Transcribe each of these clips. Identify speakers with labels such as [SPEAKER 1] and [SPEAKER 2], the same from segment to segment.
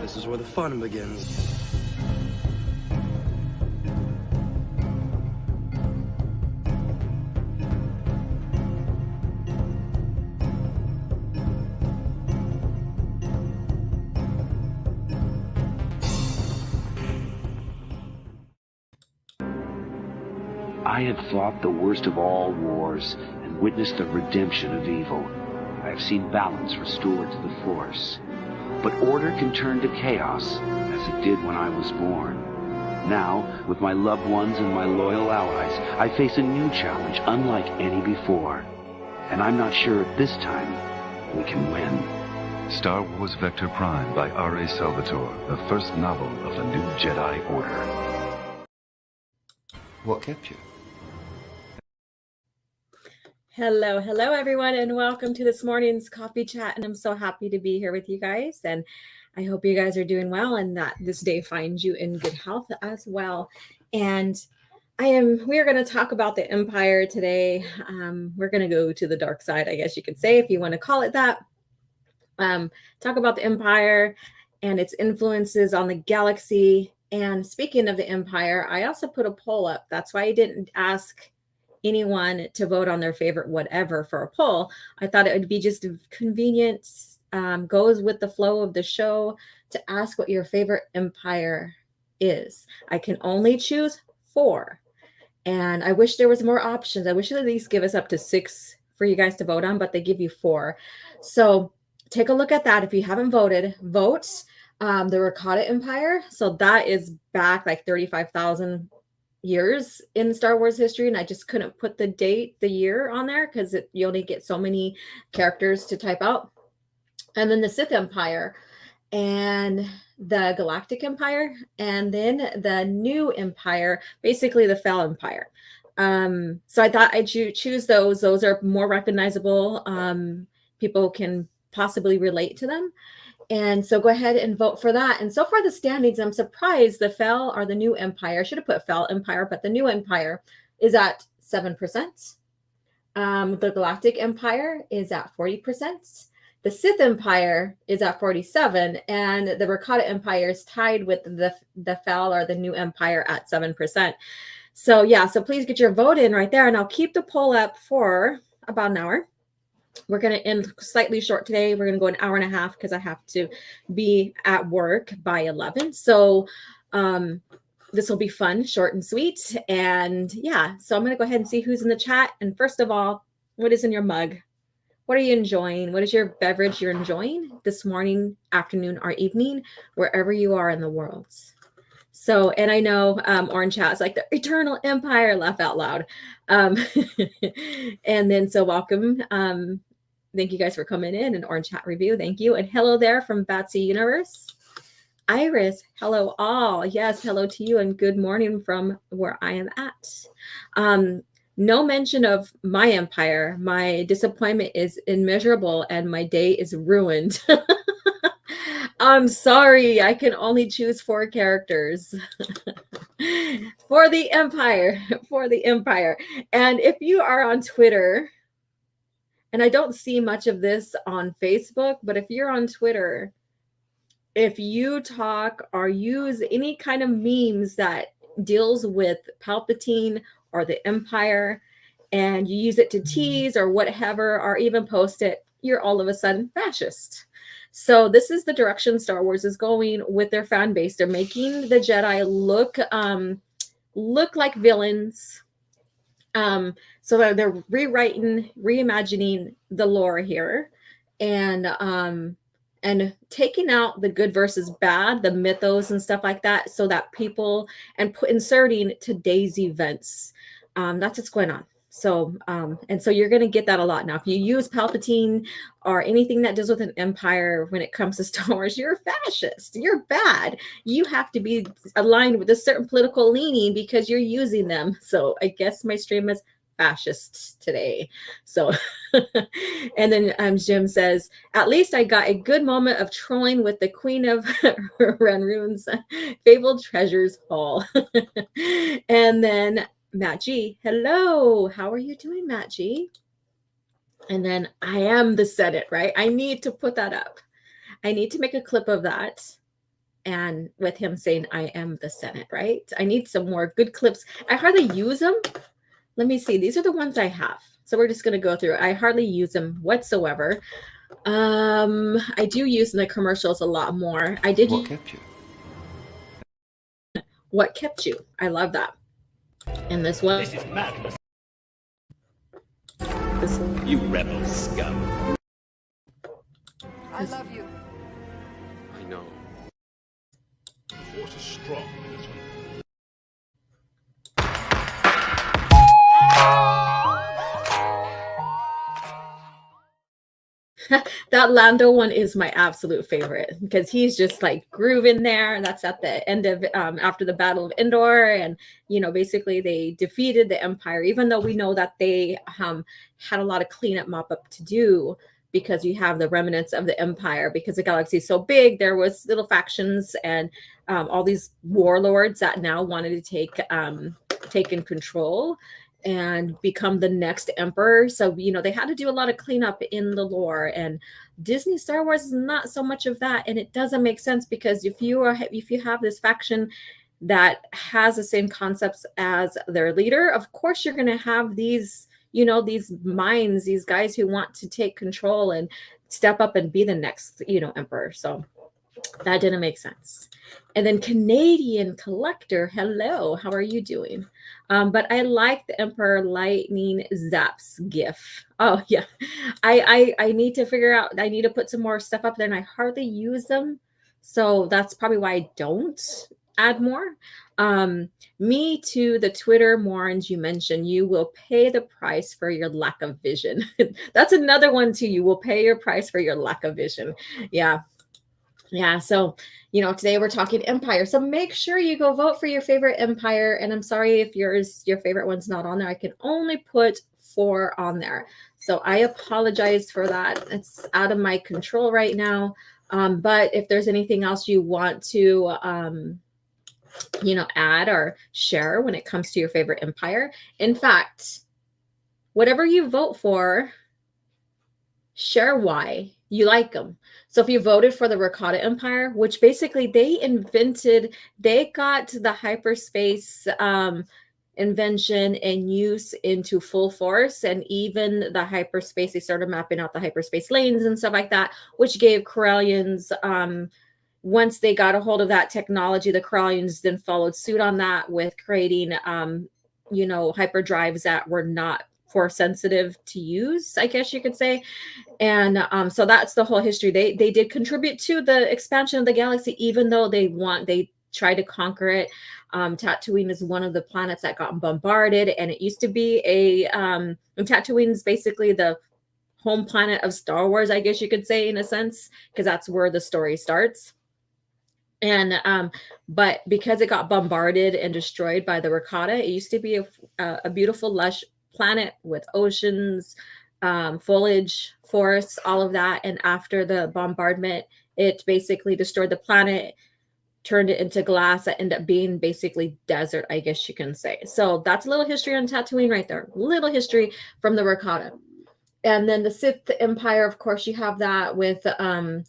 [SPEAKER 1] This is where the fun begins.
[SPEAKER 2] I had fought the worst of all wars and witnessed the redemption of evil. I have seen balance restored to the Force. But order can turn to chaos, as it did when I was born. Now, with my loved ones and my loyal allies, I face a new challenge unlike any before. And I'm not sure this time we can win.
[SPEAKER 3] Star Wars Vector Prime by R.A. Salvatore, the first novel of the new Jedi Order.
[SPEAKER 4] What kept you?
[SPEAKER 5] Hello, everyone, and welcome to this morning's coffee chat. And I'm so happy to be here with you guys. And I hope you guys are doing well and that this day finds you in good health as well. And we are going to talk about the Empire today. We're going to go to the dark side, I guess you could say, if you want to call it that. Talk about the Empire and its influences on the galaxy. And speaking of the Empire, I also put a poll up. That's why I didn't ask anyone to vote on their favorite whatever for a poll. I thought it would be just convenient, goes with the flow of the show, to ask what your favorite Empire is. I can only choose 4. And I wish there was more options. I wish they at least give us up to 6 for you guys to vote on, but they give you 4. So take a look at that. If you haven't voted, vote. The Rakata Empire. So that is back like 35,000 years in Star Wars history. And I just couldn't put the year on there because you only get so many characters to type out. And then the Sith Empire and the Galactic Empire. And then the new Empire, basically the Fel Empire. So I thought I'd choose those. Those are more recognizable. People can possibly relate to them. And so go ahead and vote for that. And so far the standings, I'm surprised the Fel or the new Empire. I should have put Fel Empire, but the new Empire is at 7%. The Galactic Empire is at 40%. The Sith Empire is at 47%. And the Rakata Empire is tied with the Fel or the new Empire at 7%. So yeah, so please get your vote in right there. And I'll keep the poll up for about an hour. We're going to end slightly short today. We're going to go an hour and a half because I have to be at work by 11. So this will be fun, short and sweet. And yeah, so I'm going to go ahead and see who's in the chat. And first of all, what is in your mug? What are you enjoying? What is your beverage you're enjoying this morning, afternoon, or evening, wherever you are in the world? So, and I know Orange Chat is like the Eternal Empire, laugh out loud. And then so welcome. Thank you guys for coming in, and Orange Chat review. Thank you. And hello there from Batsy Universe. Iris, hello all. Yes, hello to you and good morning from where I am at. No mention of my empire. My disappointment is immeasurable and my day is ruined. I'm sorry, I can only choose 4 characters for the Empire, And if you are on Twitter, and I don't see much of this on Facebook, but if you're on Twitter, if you talk or use any kind of memes that deals with Palpatine or the Empire, and you use it to tease or whatever, or even post it, you're all of a sudden fascist. So this is the direction Star Wars is going with their fan base. They're making the Jedi look like villains. So they're rewriting, reimagining the lore here, and taking out the good versus bad, the mythos and stuff like that, so that people inserting today's events. That's what's going on. So, and so you're going to get that a lot now. If you use Palpatine or anything that deals with an empire when it comes to Star Wars, you're a fascist. You're bad. You have to be aligned with a certain political leaning because you're using them. So I guess my stream is fascist today. So, and then Jim says, at least I got a good moment of trolling with the Queen of Ranroon's Fabled Treasures Hall. And then Matt G, hello. How are you doing, Matt G? And then I am the Senate, right? I need to put that up. I need to make a clip of that. and with him saying, I am the Senate, right? I need some more good clips. I hardly use them. Let me see. These are the ones I have. So we're just going to go through. I hardly use them whatsoever. I do use the commercials a lot more. I did.
[SPEAKER 4] What kept you?
[SPEAKER 5] What kept you? I love that. And this one.
[SPEAKER 6] This is madness.
[SPEAKER 5] This one.
[SPEAKER 6] You rebel scum.
[SPEAKER 7] I love you.
[SPEAKER 1] I know.
[SPEAKER 6] Force is strong with this one.
[SPEAKER 5] That Lando one is my absolute favorite because he's just like grooving there. That's at the end of after the Battle of Andor, and basically they defeated the Empire, even though we know that they had a lot of cleanup mop up to do because you have the remnants of the Empire. Because the galaxy is so big, there was little factions and all these warlords that now wanted to take in control and become the next emperor. So, they had to do a lot of cleanup in the lore, and Disney Star Wars is not so much of that. And it doesn't make sense because if you have this faction that has the same concepts as their leader, of course you're going to have these, these minds, these guys who want to take control and step up and be the next, emperor. So that didn't make sense. And then Canadian Collector, hello, how are you doing? But I like the Emperor Lightning Zaps GIF. Oh yeah, I need to figure out. I need to put some more stuff up there, and I hardly use them, so that's probably why I don't add more. Me to the Twitter Morons you mentioned. You will pay the price for your lack of vision. That's another one too. You will pay your price for your lack of vision. Yeah. Yeah, so today we're talking Empire. So make sure you go vote for your favorite Empire. And I'm sorry if your favorite one's not on there. I can only put 4 on there. So I apologize for that. It's out of my control right now. But if there's anything else you want to add or share when it comes to your favorite Empire. In fact, whatever you vote for, share why you like them. So if you voted for the Rakata Empire, which basically they got the hyperspace invention and use into full force, and even the hyperspace, they started mapping out the hyperspace lanes and stuff like that, which gave Corellians, once they got a hold of that technology, the Corellians then followed suit on that with creating, hyperdrives that were not force sensitive to use, I guess you could say. And so that's the whole history. They did contribute to the expansion of the galaxy, even though they tried to conquer it. Tatooine is one of the planets that got bombarded, and it used to be and Tatooine is basically the home planet of Star Wars, I guess you could say, in a sense, because that's where the story starts. And but because it got bombarded and destroyed by the Rakata, it used to be a beautiful, lush planet with oceans, foliage, forests, all of that. And after the bombardment, it basically destroyed the planet, turned it into glass that ended up being basically desert, I guess you can say. So that's a little history on Tatooine right there. Little history from the Rakata. And then the Sith Empire, of course, you have that with the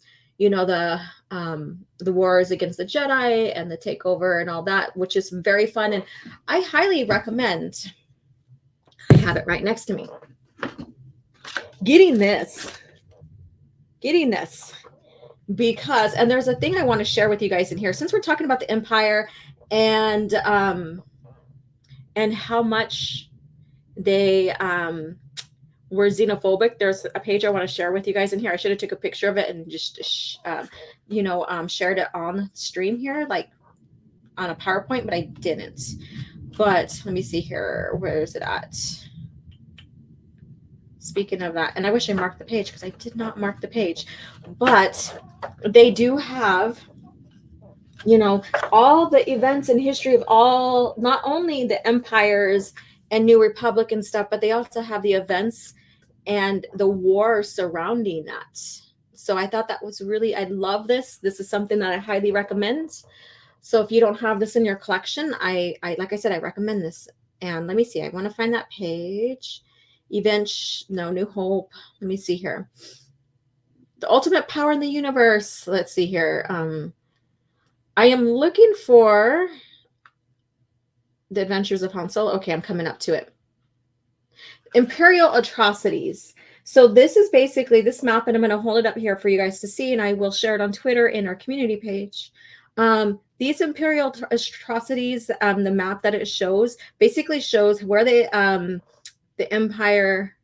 [SPEAKER 5] wars against the Jedi and the takeover and all that, which is very fun. And I highly recommend, I have it right next to me, getting this because, and there's a thing I want to share with you guys in here, since we're talking about the Empire and how much they were xenophobic. There's a page I want to share with you guys in here. I should have took a picture of it and just shared it on stream here, like on a PowerPoint, but I didn't. But let me see here. Where is it at? Speaking of that, and I wish I marked the page because I did not mark the page, but they do have, all the events and history of all, not only the empires and New Republic and stuff, but they also have the events and the war surrounding that. So I thought that was really, I love this. This is something that I highly recommend. So if you don't have this in your collection, I like I said, I recommend this. And let me see, I want to find that page. New Hope. Let me see here. The ultimate power in the universe. Let's see here. I am looking for the Adventures of Han Solo. Okay, I'm coming up to it. Imperial Atrocities. So this is basically this map, and I'm going to hold it up here for you guys to see, and I will share it on Twitter in our community page. These Imperial Atrocities, the map that it shows, basically shows where the Empire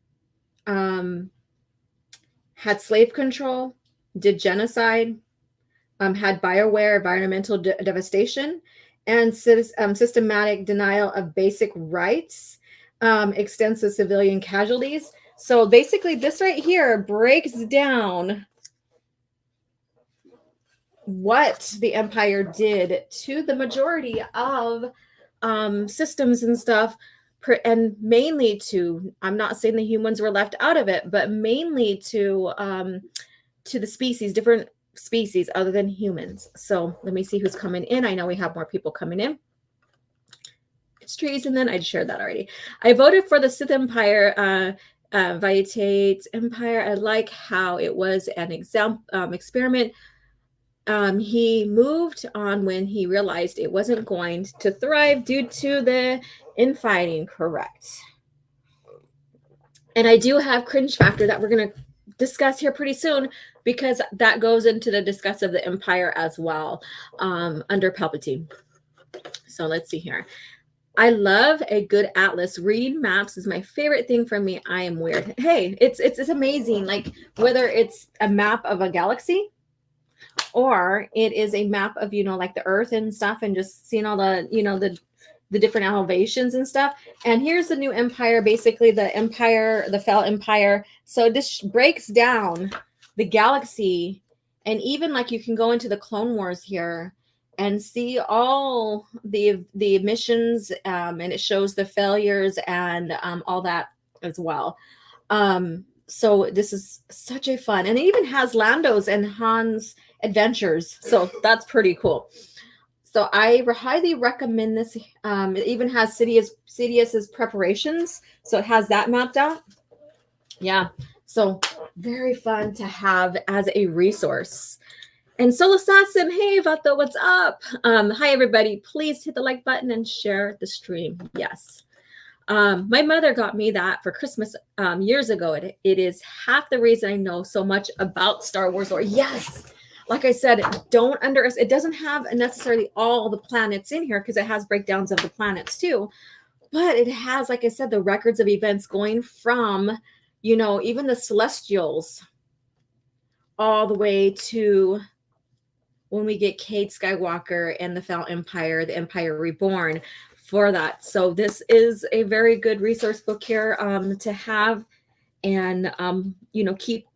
[SPEAKER 5] had slave control, did genocide, had BioWare environmental devastation, and systematic denial of basic rights, extensive civilian casualties. So basically this right here breaks down what the Empire did to the majority of systems and stuff, and mainly to, I'm not saying the humans were left out of it, but mainly to the species, different species other than humans. So let me see who's coming in. I know we have more people coming in. It's trees, and then I shared that already. I voted for the Sith Empire, Vitate's Empire. I like how it was an experiment. He moved on when he realized it wasn't going to thrive due to the infighting, correct. And I do have Cringe Factor that we're going to discuss here pretty soon, because that goes into the discuss of the Empire as well, under Palpatine. So let's see here. I love a good atlas. Reading maps is my favorite thing for me. I am weird. Hey, it's amazing. Like whether it's a map of a galaxy, or it is a map of, you know, like the Earth and stuff, and just seeing all the, you know, the different elevations and stuff. And here's the new Empire, basically the Empire, the Fell Empire. So this breaks down the galaxy, and even like you can go into the Clone Wars here and see all the missions, and it shows the failures and all that as well. So this is such a fun, and it even has Lando's and Han's adventures. So that's pretty cool. So I highly recommend this. It even has Sidious's preparations. So it has that mapped out. Yeah. So very fun to have as a resource. And Soul Assassin, hey, Vato, what's up? Hi, everybody. Please hit the like button and share the stream. Yes. My mother got me that for Christmas years ago. It is half the reason I know so much about Star Wars. Or yes, like I said, it doesn't have necessarily all the planets in here, because it has breakdowns of the planets too. But it has, like I said, the records of events going from, you know, even the Celestials all the way to when we get Cade Skywalker and the Fell Empire, the Empire Reborn for that. So this is a very good resource book here to have, and you know, keep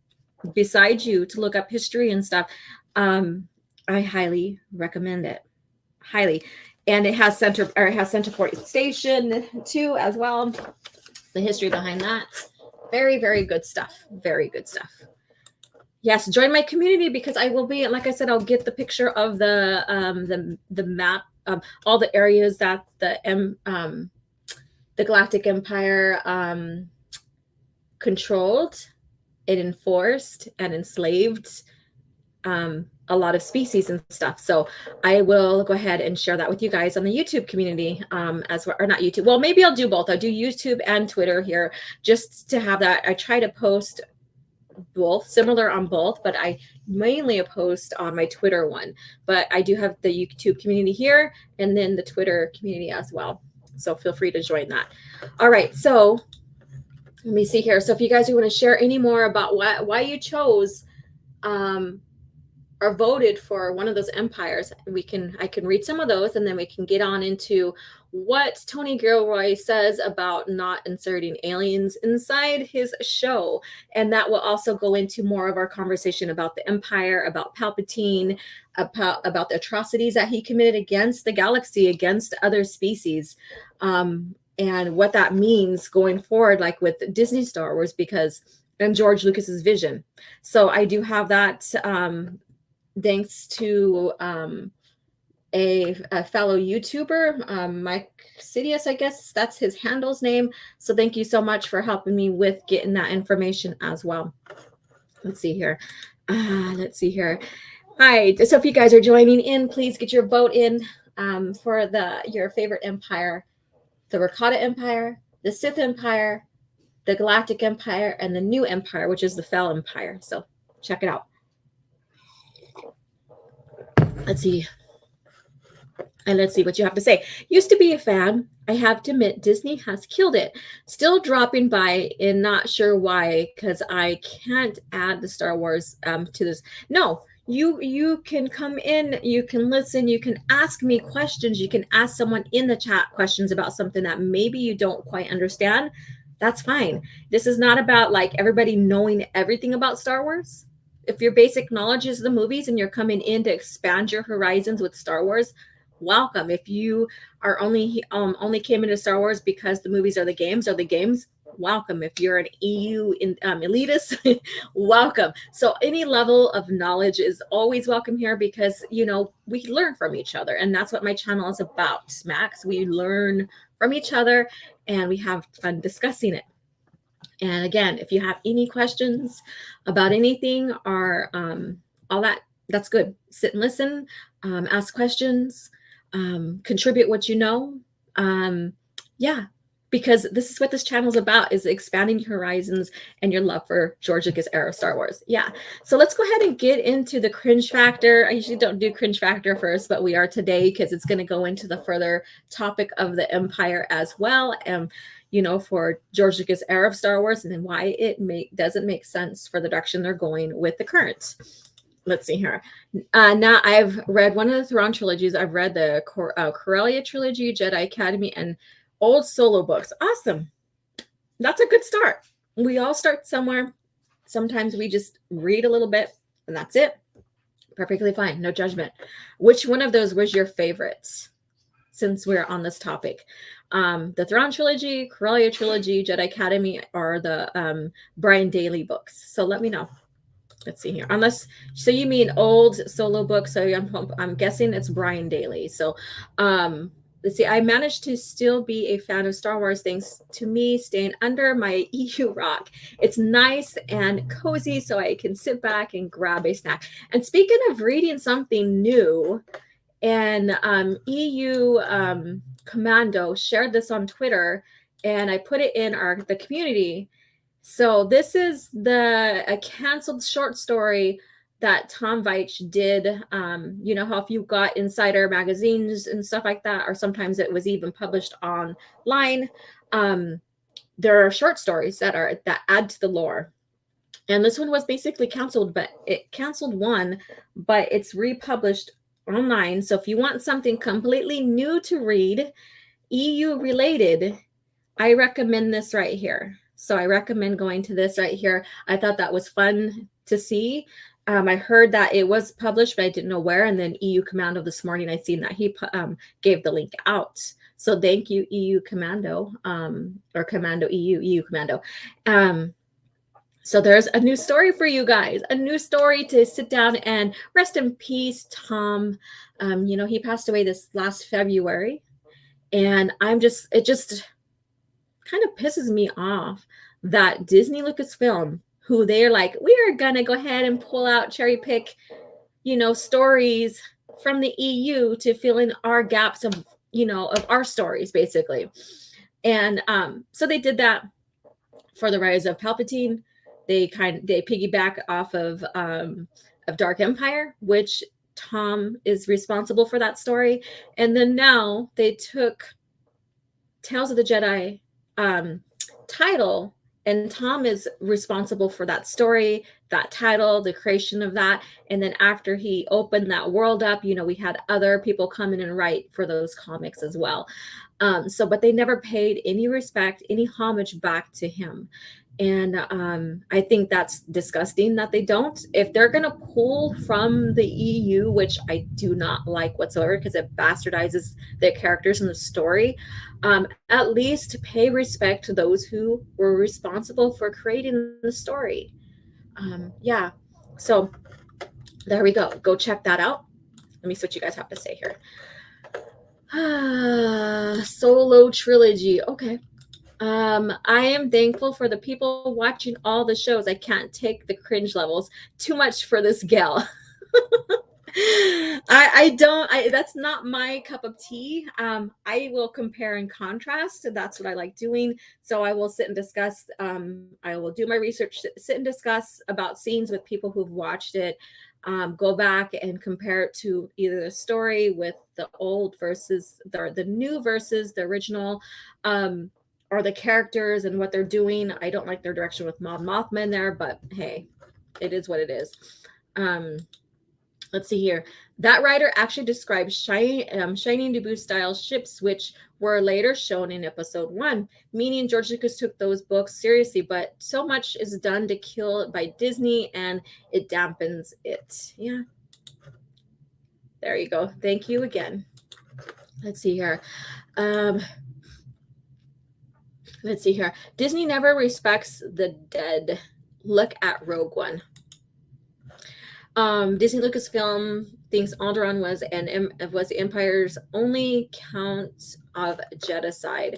[SPEAKER 5] beside you to look up history and stuff. I highly recommend it, highly. And it has Centerport Station too as well. The history behind that, very, very good stuff. Very good stuff. Yes, join my community, because I will be, like I said, I'll get the picture of the map, all the areas that the Galactic Empire controlled, it enforced and enslaved a lot of species and stuff. So I will go ahead and share that with you guys on the YouTube community as well, or not YouTube. Well, maybe I'll do both. I'll do YouTube and Twitter here, just to have that. I try to post both, similar on both, but I mainly post on my Twitter one. But I do have the YouTube community here, and then the Twitter community as well. So feel free to join that. All right, so let me see here. So if you guys want to share any more about why you chose or voted for one of those empires, I can read some of those, and then we can get on into what Tony Gilroy says about not inserting aliens inside his show. And that will also go into more of our conversation about the Empire, about Palpatine, about the atrocities that he committed against the galaxy, against other species, and what that means going forward, like with Disney Star Wars, and George Lucas's vision. So I do have that thanks to a fellow YouTuber, Mike Sidious, I guess that's his handle's name. So thank you so much for helping me with getting that information as well. Let's see here. Hi. So if you guys are joining in, please get your vote in for your favorite empire: the Rakata Empire, the Sith Empire, the Galactic Empire, and the New Empire, which is the Fel Empire. So check it out. Let's see. And let's see what you have to say. Used to be a fan. I have to admit, Disney has killed it. Still dropping by and not sure why, because I can't add the Star Wars to this. No, you can come in, you can listen, you can ask me questions, you can ask someone in the chat questions about something that maybe you don't quite understand. That's fine. This is not about like everybody knowing everything about Star Wars. If your basic knowledge is the movies and you're coming in to expand your horizons with Star Wars, welcome. If you are only came into Star Wars because the movies are the games, welcome. If you're an EU elitist, welcome. So any level of knowledge is always welcome here, because we learn from each other, and that's what my channel is about, Max. We learn from each other and we have fun discussing it. And again, if you have any questions about anything or all that, that's good. Sit and listen, ask questions, contribute what you know. Yeah, because this is what this channel is about, is expanding your horizons and your love for George Lucas era Star Wars. Yeah, so let's go ahead and get into the cringe factor. I usually don't do cringe factor first, but we are today because it's going to go into the further topic of the Empire as well. For George Lucas era of Star Wars, and then why it doesn't make sense for the direction they're going with the current. Let's see here. Now I've read one of the Thrawn trilogies. I've read the Corellia trilogy, Jedi Academy, and old solo books. Awesome. That's a good start. We all start somewhere. Sometimes we just read a little bit and that's it. Perfectly fine. No judgment. Which one of those was your favorite, since we're on this topic? The Thrawn trilogy, Corellia trilogy, Jedi Academy, or the Brian Daley books? So let me know. Let's see here. So you mean old solo books? So I'm guessing it's Brian Daley. So let's see. I managed to still be a fan of Star Wars thanks to me staying under my EU rock. It's nice and cozy, so I can sit back and grab a snack. And speaking of reading something new, and EU Commando shared this on Twitter, and I put it in the community. So this is a canceled short story that Tom Veitch did. You know how if you got insider magazines and stuff like that, or sometimes it was even published online, there are short stories that add to the lore. And this one was basically canceled, but it canceled one, but it's republished online. So if you want something completely new to read, EU related, I recommend this right here. So I recommend going to this right here. I thought that was fun to see. I heard that it was published, but I didn't know where. And then EU Commando this morning, I seen that he gave the link out. So thank you, EU Commando, or Commando EU Commando. So there's a new story for you guys, a new story to sit down and rest in peace, Tom. He passed away this last February, and it just kind of pisses me off that Disney Lucasfilm, who they're like, we are gonna go ahead and pull out, cherry pick, stories from the EU to fill in our gaps of our stories, basically. And so they did that for the Rise of Palpatine. They piggyback off of Dark Empire, which Tom is responsible for that story. And then now they took Tales of the Jedi title, and Tom is responsible for that story, that title, the creation of that. And then after he opened that world up, we had other people come in and write for those comics as well. But they never paid any respect, any homage back to him. And I think that's disgusting that they don't. If they're going to pull from the EU, which I do not like whatsoever because it bastardizes their characters in the story, at least pay respect to those who were responsible for creating the story. Yeah, so there we go. Go check that out. Let me see what you guys have to say here. Solo trilogy. Okay. I am thankful for the people watching all the shows. I can't take the cringe levels. Too much for this gal. I don't, that's not my cup of tea. I will compare and contrast. That's what I like doing. So I will sit and discuss. I will do my research, sit and discuss about scenes with people who've watched it. Go back and compare it to either the story with the old versus the new versus the original, or the characters and what they're doing. I don't like their direction with Mon Mothma in there, but hey, it is what it is. Let's see here. That writer actually describes shining Naboo style ships, which were later shown in episode 1, meaning George Lucas took those books seriously, but so much is done to kill by Disney and it dampens it. Yeah. There you go. Thank you again. Let's see here. Let's see here. Disney never respects the dead. Look at Rogue One. Disney Lucasfilm thinks Alderaan was the Empire's only count of Jedicide.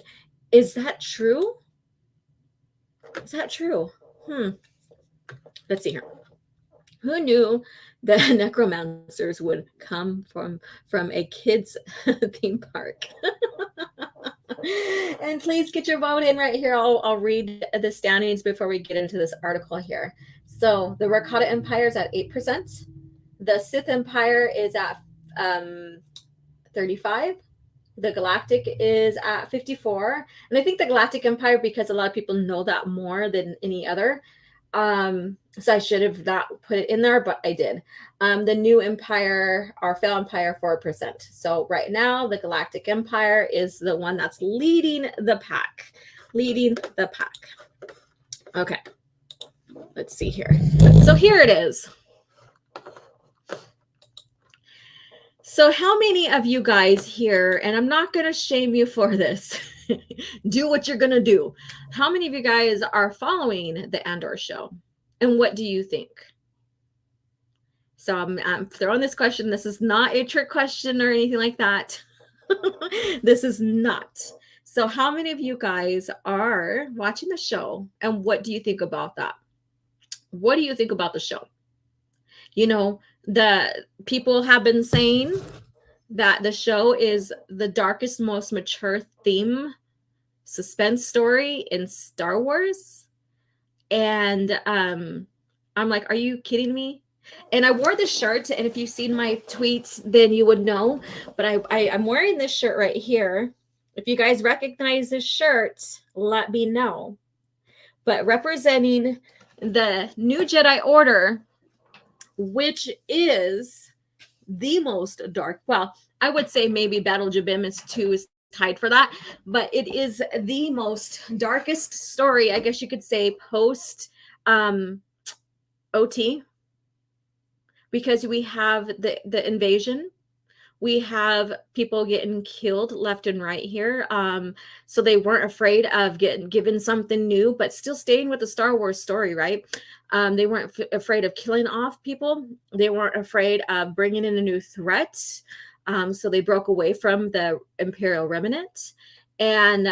[SPEAKER 5] Is that true? Is that true? Let's see here. Who knew that necromancers would come from a kids' theme park? And please get your vote in right here. I'll read the standings before we get into this article here. So the Rakata Empire is at 8%. The Sith Empire is at 35. The Galactic is at 54. And I think the Galactic Empire, because a lot of people know that more than any other. So I should have not put it in there, but I did. The New Empire, our Fail Empire, 4%. So right now, the Galactic Empire is the one that's leading the pack. Leading the pack. Okay. Let's see here. So here it is. So how many of you guys here, and I'm not going to shame you for this, do what you're going to do. How many of you guys are following the Andor show? And what do you think? So I'm throwing this question. This is not a trick question or anything like that. This is not. So how many of you guys are watching the show? And what do you think about that? What do you think about the show? You know, the people have been saying that the show is the darkest, most mature theme suspense story in Star Wars. And I'm like, are you kidding me? And I wore this shirt, and if you've seen my tweets, then you would know. But I'm wearing this shirt right here. If you guys recognize this shirt, let me know. But representing the New Jedi Order, which is the most dark. Well, I would say maybe Battle of Jabim is tied for that, but it is the most darkest story, I guess you could say, post OT, because we have the invasion. We have people getting killed left and right here. So they weren't afraid of getting given something new, but still staying with the Star Wars story, right? They weren't afraid of killing off people. They weren't afraid of bringing in a new threat. So they broke away from the Imperial remnant, and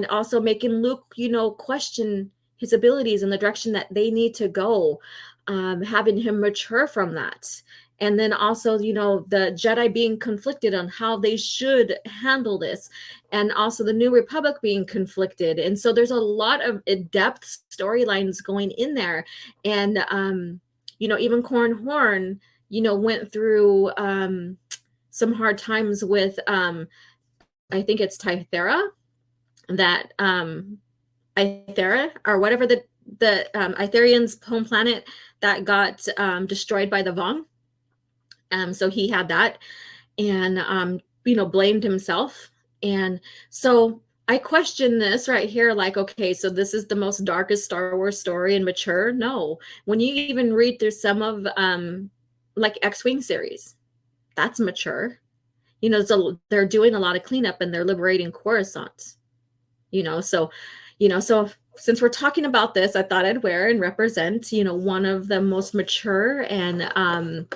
[SPEAKER 5] also making Luke, question his abilities and the direction that they need to go, having him mature from that. And then also, the Jedi being conflicted on how they should handle this, and also the New Republic being conflicted. And so there's a lot of in-depth storylines going in there. And, even Corran Horn, went through some hard times with, I think it's Tythera, that Ithera, or whatever the Itherian's home planet that got destroyed by the Vong. So he had that, and blamed himself. And so I question this right here, like, okay, so this is the most darkest Star Wars story and mature? No. When you even read through some of like X-Wing series, that's mature. So they're doing a lot of cleanup and they're liberating Coruscant. So since we're talking about this, I thought I'd wear and represent, one of the most mature and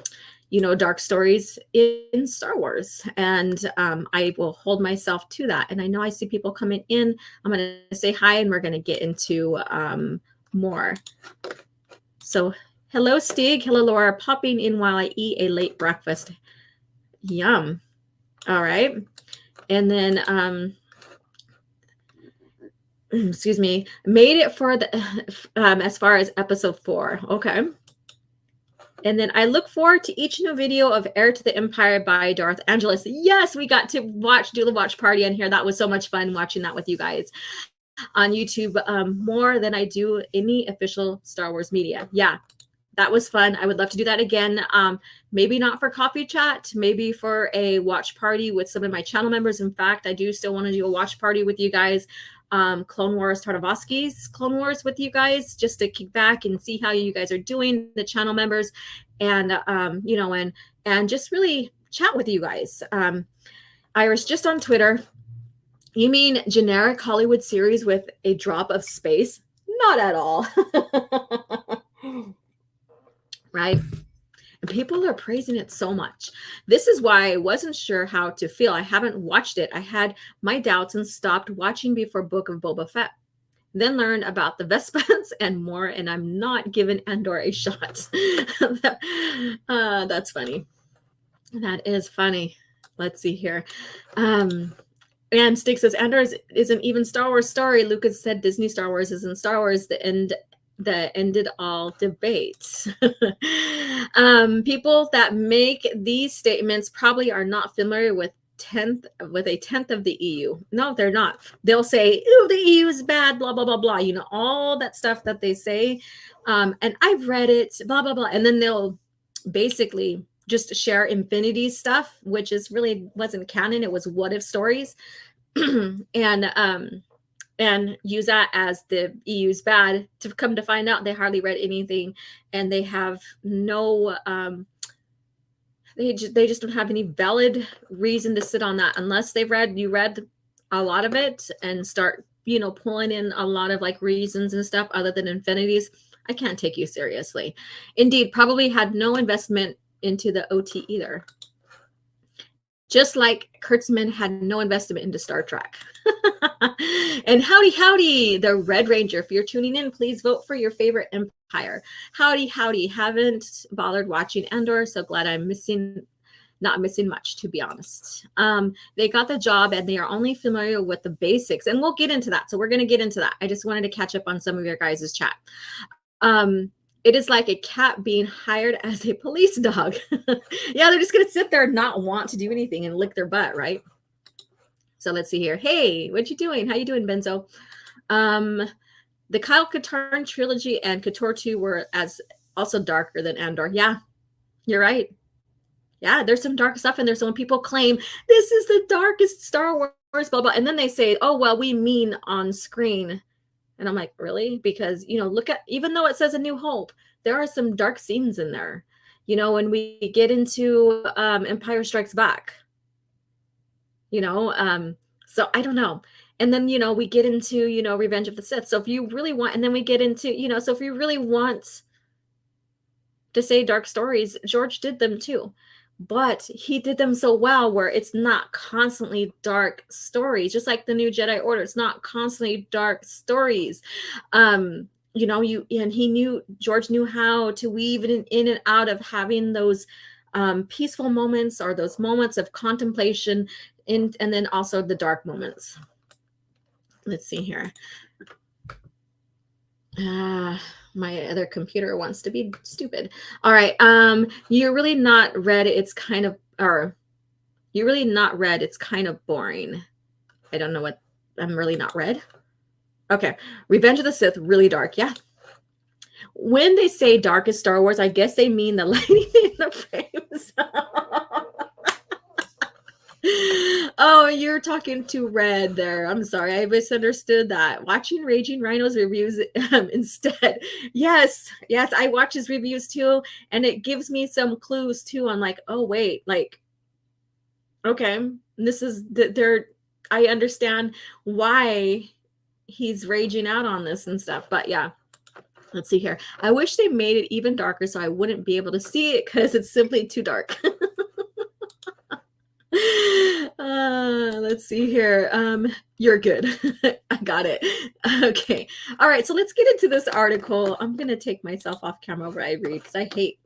[SPEAKER 5] dark stories in Star Wars. And I will hold myself to that. And I know I see people coming in. I'm going to say hi, and we're going to get into more. So Hello, Stig. Hello, Laura. Popping in while I eat a late breakfast. Yum. All right. And then, excuse me, made it for the, as far as episode 4. Okay. And then I look forward to each new video of Heir to the Empire by Darth Angelus. Yes, we got to do the watch party on here. That was so much fun watching that with you guys on YouTube, more than I do any official Star Wars media. Yeah, that was fun. I would love to do that again. Maybe not for coffee chat, maybe for a watch party with some of my channel members. In fact, I do still want to do a watch party with you guys. Clone Wars Tartakovsky's Clone Wars with you guys, just to kick back and see how you guys are doing, the channel members, and you know, and just really chat with you guys. Iris, just on Twitter, you mean generic Hollywood series with a drop of space? Not at all. Right? And people are praising it so much. This is why I wasn't sure how to feel. I haven't watched it. I had my doubts and stopped watching before Book of Boba Fett. Then learned about the Vespans and more, and I'm not giving Andor a shot. That's funny. That is funny. Let's see here. And Stick says, Andor isn't even Star Wars story. Lucas said Disney Star Wars isn't Star Wars. The ended all debate. People that make these statements probably are not familiar with a tenth of the EU. No, they're not. They'll say, "Oh, the EU is bad," blah blah blah blah. You know, all that stuff that they say. And I've read it, blah blah blah, and then they'll basically just share Infinity stuff, which is really wasn't canon. It was what if stories, and use that as the EU's bad. To come to find out, they hardly read anything, and they have no they just don't have any valid reason to sit on that unless you read a lot of it and start, you know, pulling in a lot of like reasons and stuff other than infinities. I can't take you seriously. Indeed, probably had no investment into the OT either. Just like Kurtzman had no investment into Star Trek. And howdy, the Red Ranger. If you're tuning in, please vote for your favorite empire. Howdy. Haven't bothered watching Andor, so glad I'm not missing much, to be honest. They got the job and they are only familiar with the basics, and we'll get into that. So we're going to get into that. I just wanted to catch up on some of your guys' chat. It is like a cat being hired as a police dog. Yeah, they're just going to sit there and not want to do anything and lick their butt, right? So let's see here. Hey, what you doing? How you doing, Benzo? The Kyle Katarn trilogy and Kotor 2 were also darker than Andor. Yeah, you're right. Yeah, there's some dark stuff in there. So when people claim this is the darkest Star Wars, blah, blah, and then they say, oh, well, we mean on screen. And I'm like, really? Because, you know, look at, even though it says A New Hope, there are some dark scenes in there. You know, when we get into Empire Strikes Back, you know, so I don't know. And then, you know, we get into, you know, Revenge of the Sith. So if you really want, and then we get into, you know, so if you really want to say dark stories, George did them too. But he did them so well where it's not constantly dark stories, just like the New Jedi Order. It's not constantly dark stories. You know, George knew how to weave it in and out of having those peaceful moments or those moments of contemplation, and then also the dark moments. Let's see here. My other computer wants to be stupid. All right. You're really not read. It's kind of, or you're really not read. It's kind of boring. I don't know what, I'm really not read. Okay. Revenge of the Sith, really dark. Yeah. When they say dark is Star Wars, I guess they mean the lighting in the frames. Oh, you're talking to Red there. I'm sorry. I misunderstood that. Watching Raging Rhino's reviews instead. Yes. I watch his reviews too. And it gives me some clues too. I'm like, oh, wait, like, okay, this is I understand why he's raging out on this and stuff. But yeah, let's see here. I wish they made it even darker so I wouldn't be able to see it because it's simply too dark. Let's see here. You're good. I got it. Okay. All right. So let's get into this article. I'm gonna take myself off camera while I read because I hate,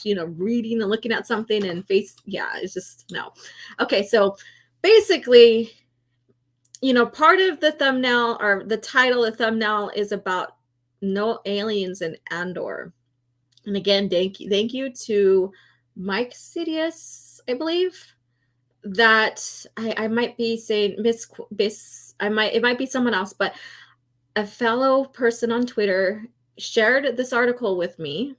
[SPEAKER 5] reading and looking at something and face. Yeah, it's just no. Okay. So basically, part of the thumbnail or the title of the thumbnail is about no aliens in Andor. And again, thank you to Mike Sidious, I believe. That I might be saying it might be someone else, but a fellow person on Twitter shared this article with me.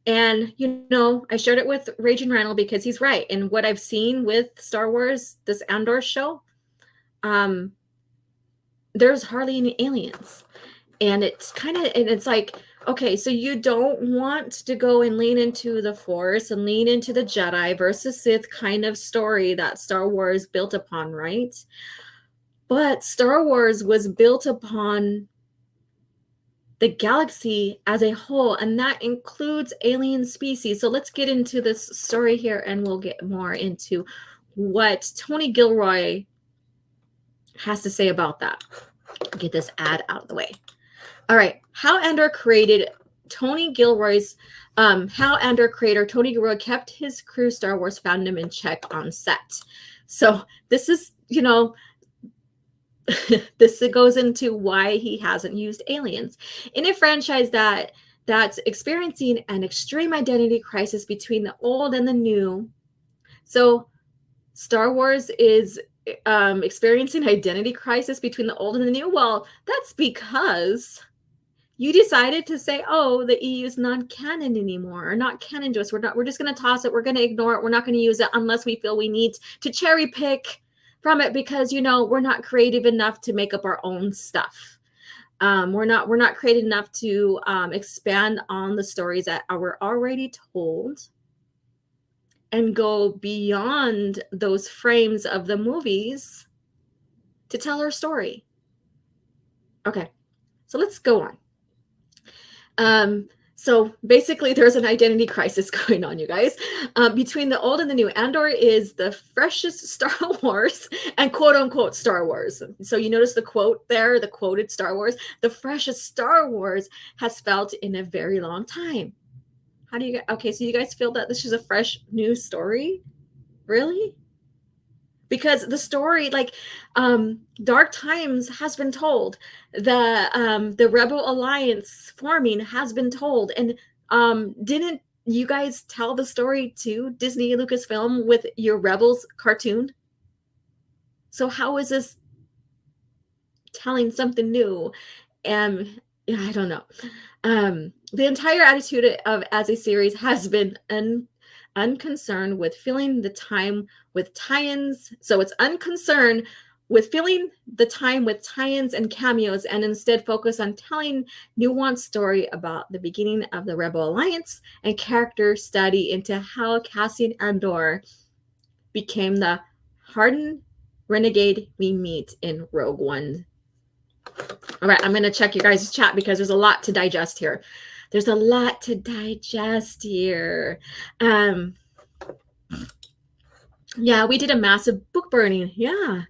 [SPEAKER 5] And I shared it with Raging Randall because he's right. And what I've seen with Star Wars, this Andor show, there's hardly any aliens. And it's like, okay, so you don't want to go and lean into the Force and lean into the Jedi versus Sith kind of story that Star Wars built upon, right? But Star Wars was built upon the galaxy as a whole, and that includes alien species. So let's get into this story here, and we'll get more into what Tony Gilroy has to say about that. Get this ad out of the way. All right, how Andor creator Tony Gilroy kept his crew Star Wars fandom in check on set. So this is, this goes into why he hasn't used aliens in a franchise that's experiencing an extreme identity crisis between the old and the new. So Star Wars is experiencing identity crisis between the old and the new. Well, that's because you decided to say, oh, the EU is non-canon anymore, or not canon to us. We're just going to toss it. We're going to ignore it. We're not going to use it unless we feel we need to cherry pick from it because, we're not creative enough to make up our own stuff. We're not creative enough to expand on the stories that were already told and go beyond those frames of the movies to tell our story. Okay, so let's go on. So basically there's an identity crisis going on, you guys, between the old and the new. Andor is the freshest Star Wars and quote unquote Star Wars. So you notice the quote there, the quoted Star Wars, the freshest Star Wars has felt in a very long time. How do you, okay, so you guys feel that this is a fresh new story? Really? Because the story, like Dark Times has been told, the Rebel Alliance forming has been told, and didn't you guys tell the story to Disney Lucasfilm with your Rebels cartoon? So how is this telling something new? Yeah, I don't know. The entire attitude of as a series has been unconcerned with filling the time with tie-ins. So it's unconcerned with filling the time with tie-ins and cameos, and instead focus on telling nuanced story about the beginning of the Rebel Alliance and character study into how Cassian Andor became the hardened renegade we meet in Rogue One. All right, I'm going to check you guys' chat because there's a lot to digest here. There's a lot to digest here. Yeah, we did a massive book burning. Yeah.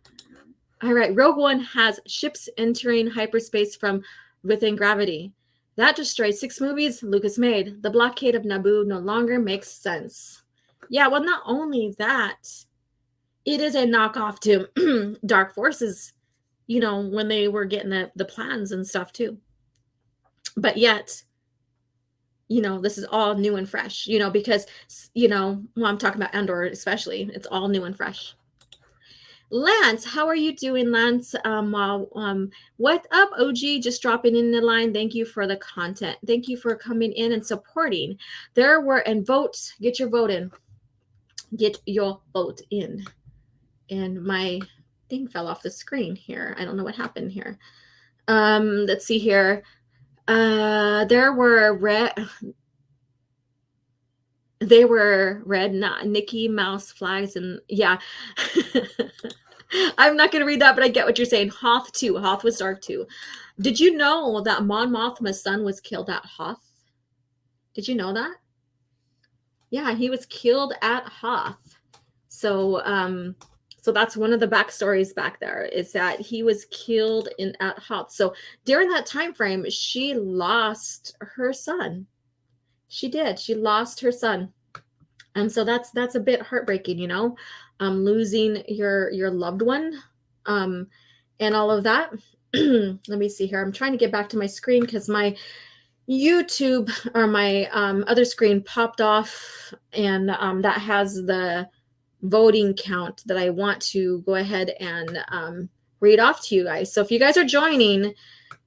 [SPEAKER 5] All right. Rogue One has ships entering hyperspace from within gravity. That destroys 6 movies Lucas made. The blockade of Naboo no longer makes sense. Yeah, well, not only that, it is a knockoff to Dark Forces, when they were getting the plans and stuff too. But yet, this is all new and fresh, because, well, I'm talking about Andor especially. It's all new and fresh. Lance, how are you doing, Lance? What up, OG? Just dropping in the line. Thank you for the content. Thank you for coming in and supporting. And vote. Get your vote in. Get your vote in. And my thing fell off the screen here. I don't know what happened here. Let's see here. There were red, not Mickey Mouse flags, and yeah. I'm not going to read that, but I get what you're saying. Hoth too. Hoth was dark too. Did you know that Mon Mothma's son was killed at Hoth? Did you know that? Yeah, he was killed at Hoth. So so that's one of the backstories back there, is that he was killed at Hoth. So during that time frame, she lost her son. She did. She lost her son. And so that's a bit heartbreaking, you know, losing your loved one, and all of that. Let me see here. I'm trying to get back to my screen because my YouTube or my other screen popped off, and that has the voting count that I want to go ahead and read off to you guys. So if you guys are joining,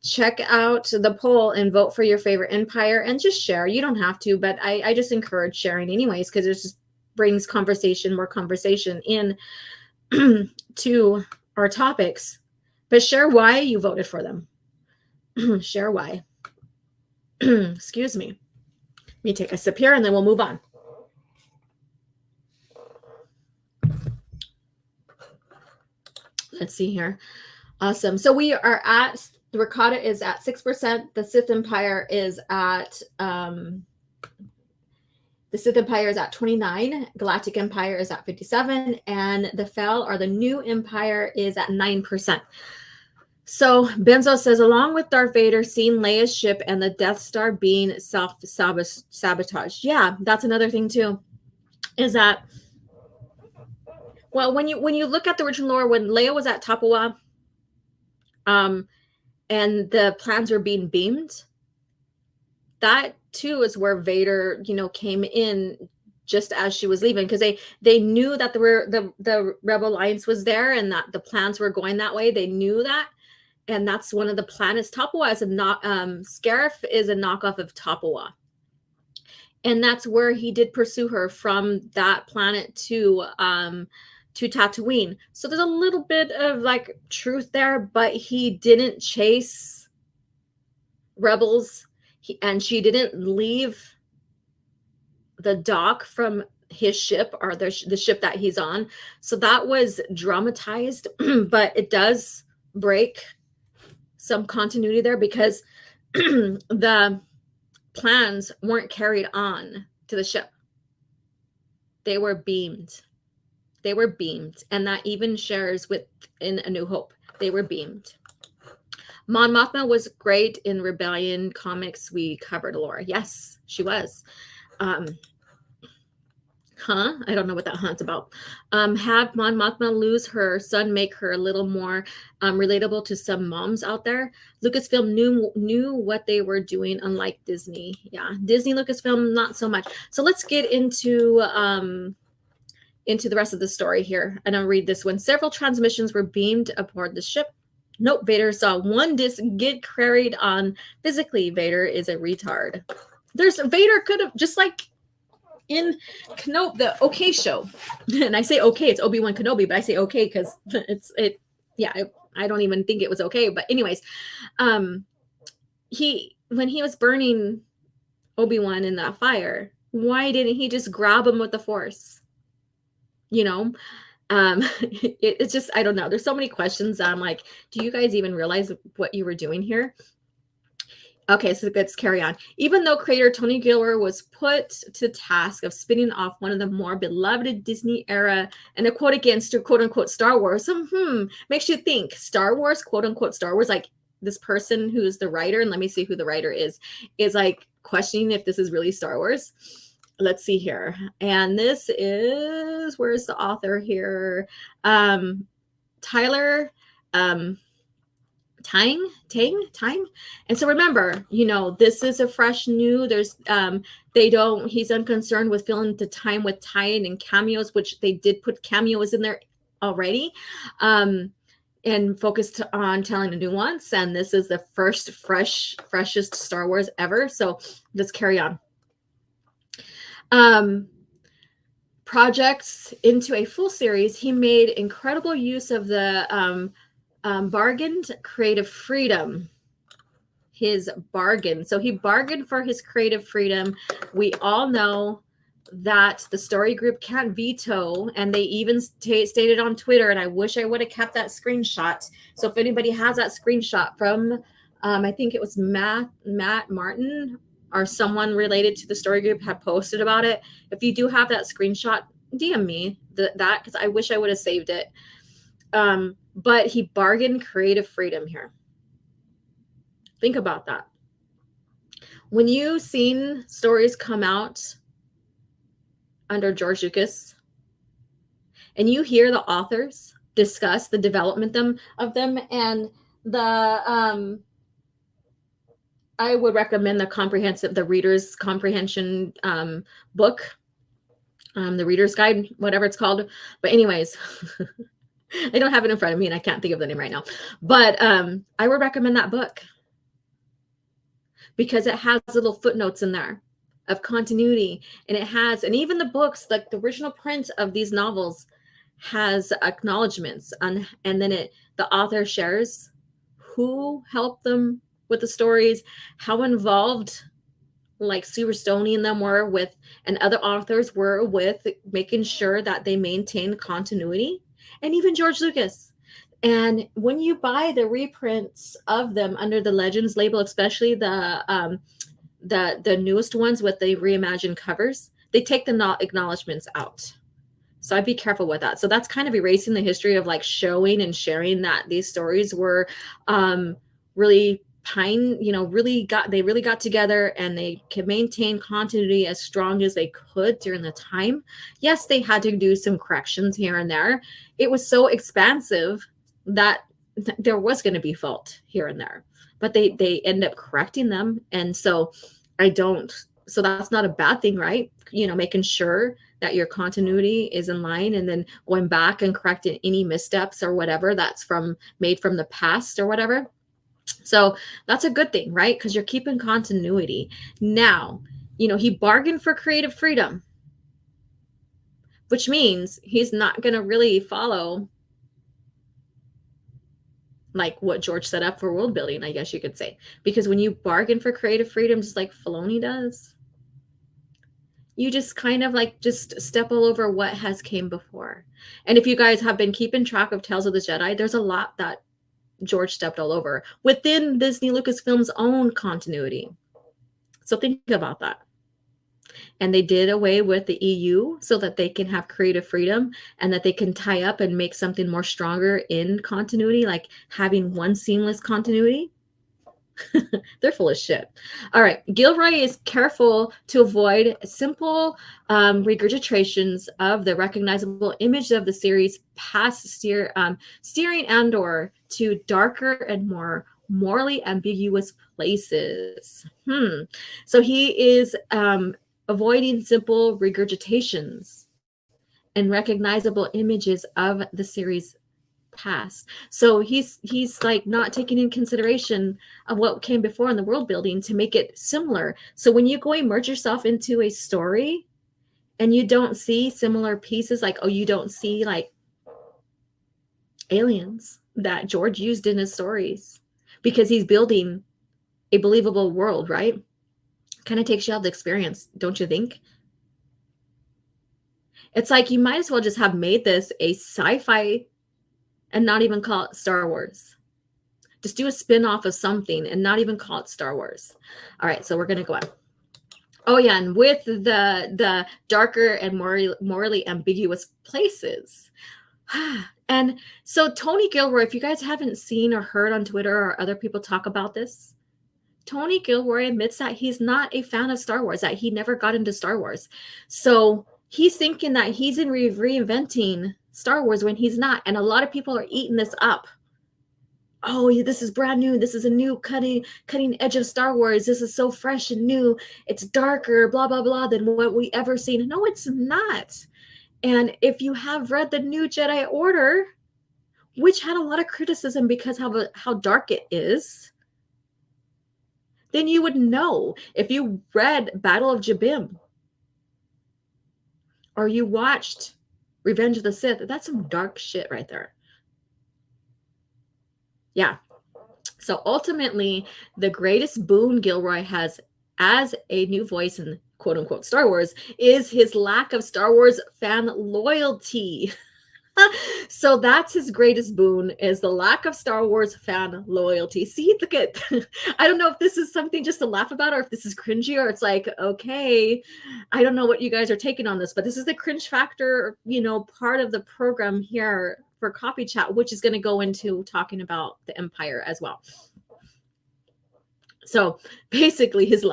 [SPEAKER 5] check out the poll and vote for your favorite empire, and just share. You don't have to, but I just encourage sharing anyways, because it just brings more conversation in to our topics. But share why you voted for them. Share why. Excuse me. Let me take a sip here and then we'll move on. Let's see here. Awesome. So we are at, the Ricotta is at 6%. The Sith Empire is at 29. Galactic Empire is at 57, and the Fel, or the New Empire, is at 9%. So Benzo says, along with Darth Vader seeing Leia's ship and the Death Star being self-sabotaged. Yeah, that's another thing too. Is that, well, when you look at the original lore, when Leia was at Tapua, and the plans were being beamed, that too is where Vader, you know, came in just as she was leaving, because they knew that the Rebel Alliance was there and that the plans were going that way. They knew that, and that's one of the planets. Tapua is Scarif is a knockoff of Tapua, and that's where he did pursue her from that planet to Tatooine. So there's a little bit of like truth there, but he didn't chase rebels. And she didn't leave the dock from his ship, or the ship that he's on. So that was dramatized, but it does break some continuity there, because the plans weren't carried on to the ship. They were beamed. And that even shares with in A New Hope. They were beamed. Mon Mothma was great in Rebellion comics. We covered lore. Yes, she was. I don't know what that hunt's about. Have Mon Mothma lose her son make her a little more relatable to some moms out there. Lucasfilm knew what they were doing, unlike Disney. Yeah, Disney, Lucasfilm, not so much. So let's get into the rest of the story here. And I'll read this one. Several transmissions were beamed aboard the ship. Nope, Vader saw one disc get carried on physically. Vader is a retard. Vader could have, just like in Kenobi, the OK show. And I say okay, it's Obi-Wan Kenobi, but I say okay because I don't even think it was okay. But anyways, when he was burning Obi-Wan in that fire, why didn't he just grab him with the Force? You know? It's just, I don't know. There's so many questions. I'm like, do you guys even realize what you were doing here? Okay, so let's carry on. Even though creator Tony Gilroy was put to the task of spinning off one of the more beloved Disney era, and a quote against quote unquote Star Wars, makes you think Star Wars, quote unquote Star Wars, like this person who's the writer, and let me see who the writer is like questioning if this is really Star Wars. Let's see here. And this is, where's the author here? Tyler Tyng. And so remember, this is a fresh new, there's he's unconcerned with filling the time with tie-in and cameos, which they did put cameos in there already, and focused on telling a nuance. And this is the freshest Star Wars ever. So let's carry on. Projects into a full series. He made incredible use of the bargained creative freedom. His bargain. So he bargained for his creative freedom. We all know that the story group can't veto, and they even stated on Twitter, and I wish I would have kept that screenshot. So if anybody has that screenshot from, I think it was Matt Martin, or someone related to the story group had posted about it. If you do have that screenshot, DM me that, because I wish I would have saved it. But he bargained creative freedom here. Think about that. When you've seen stories come out under George Lucas and you hear the authors discuss the development of them, and the I would recommend the reader's comprehension book, the reader's guide, whatever it's called. But anyways, I don't have it in front of me and I can't think of the name right now, but I would recommend that book because it has little footnotes in there of continuity, and it has, and even the books, like the original print of these novels has acknowledgments on, and then the author shares who helped them with the stories, how involved like Sue Stoney and them were with, and other authors were with making sure that they maintained continuity, and even George Lucas. And when you buy the reprints of them under the Legends label, especially the newest ones with the reimagined covers, they take the acknowledgments out. So I'd be careful with that. So that's kind of erasing the history of like showing and sharing that these stories were really really got together, and they could maintain continuity as strong as they could during the time. Yes, they had to do some corrections here and there. It was so expansive that there was going to be fault here and there, but they end up correcting them. And so so that's not a bad thing, right? Making sure that your continuity is in line, and then going back and correcting any missteps or whatever that's made from the past or whatever. So that's a good thing, right? Because you're keeping continuity. Now, he bargained for creative freedom, which means he's not going to really follow like what George set up for world building, I guess you could say. Because when you bargain for creative freedom, just like Filoni does, you just kind of like just step all over what has came before. And if you guys have been keeping track of Tales of the Jedi, there's a lot that George stepped all over within Disney Lucasfilm's own continuity. So think about that. And they did away with the EU so that they can have creative freedom, and that they can tie up and make something more stronger in continuity, like having one seamless continuity. They're full of shit. All right. Gilroy is careful to avoid simple regurgitations of the recognizable image of the series past, steering Andor to darker and more morally ambiguous places. So he is avoiding simple regurgitations and recognizable images of the series past. So he's like not taking in consideration of what came before in the world building to make it similar. So when you go immerse yourself into a story and you don't see similar pieces, like, you don't see like aliens that George used in his stories, because he's building a believable world, right? Kind of takes you out of the experience, don't you think? It's like you might as well just have made this a sci-fi and not even call it Star Wars. Just do a spin-off of something and not even call it Star Wars. All right, so we're going to go on. Oh, yeah, and with the darker and morally ambiguous places. And so Tony Gilroy, if you guys haven't seen or heard on Twitter or other people talk about this, Tony Gilroy admits that he's not a fan of Star Wars, that he never got into Star Wars. So he's thinking that he's reinventing Star Wars when he's not. And a lot of people are eating this up. Oh, this is brand new. This is a new cutting edge of Star Wars. This is so fresh and new. It's darker, blah, blah, blah, than what we ever seen. No, it's not. And if you have read the new Jedi Order, which had a lot of criticism because of how dark it is, then you would know. If you read Battle of Jabim or you watched Revenge of the Sith, that's some dark shit right there. Yeah. So ultimately, the greatest boon Gilroy has as a new voice in quote unquote Star Wars is his lack of Star Wars fan loyalty. So that's his greatest boon, is the lack of Star Wars fan loyalty. See, look at, I don't know if this is something just to laugh about, or if this is cringy, or it's like, okay, I don't know what you guys are taking on this, but this is the cringe factor, part of the program here for Coffee Chat, which is going to go into talking about the Empire as well. So basically his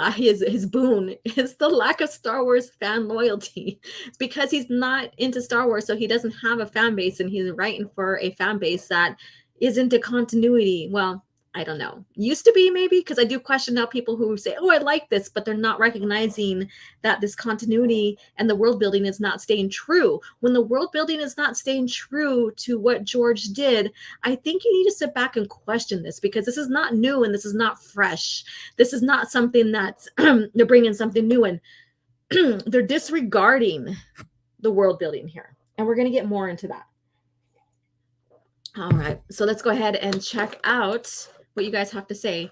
[SPEAKER 5] boon is the lack of Star Wars fan loyalty. It's because he's not into Star Wars, so he doesn't have a fan base, and he's writing for a fan base that isn't a continuity. Well, I don't know. Used to be, maybe, because I do question now people who say, oh, I like this, but they're not recognizing that this continuity and the world building is not staying true. When the world building is not staying true to what George did, I think you need to sit back and question this, because this is not new and this is not fresh. This is not something that's they're bringing something new in. They're disregarding the world building here. And we're going to get more into that. All right. So let's go ahead and check out what you guys have to say.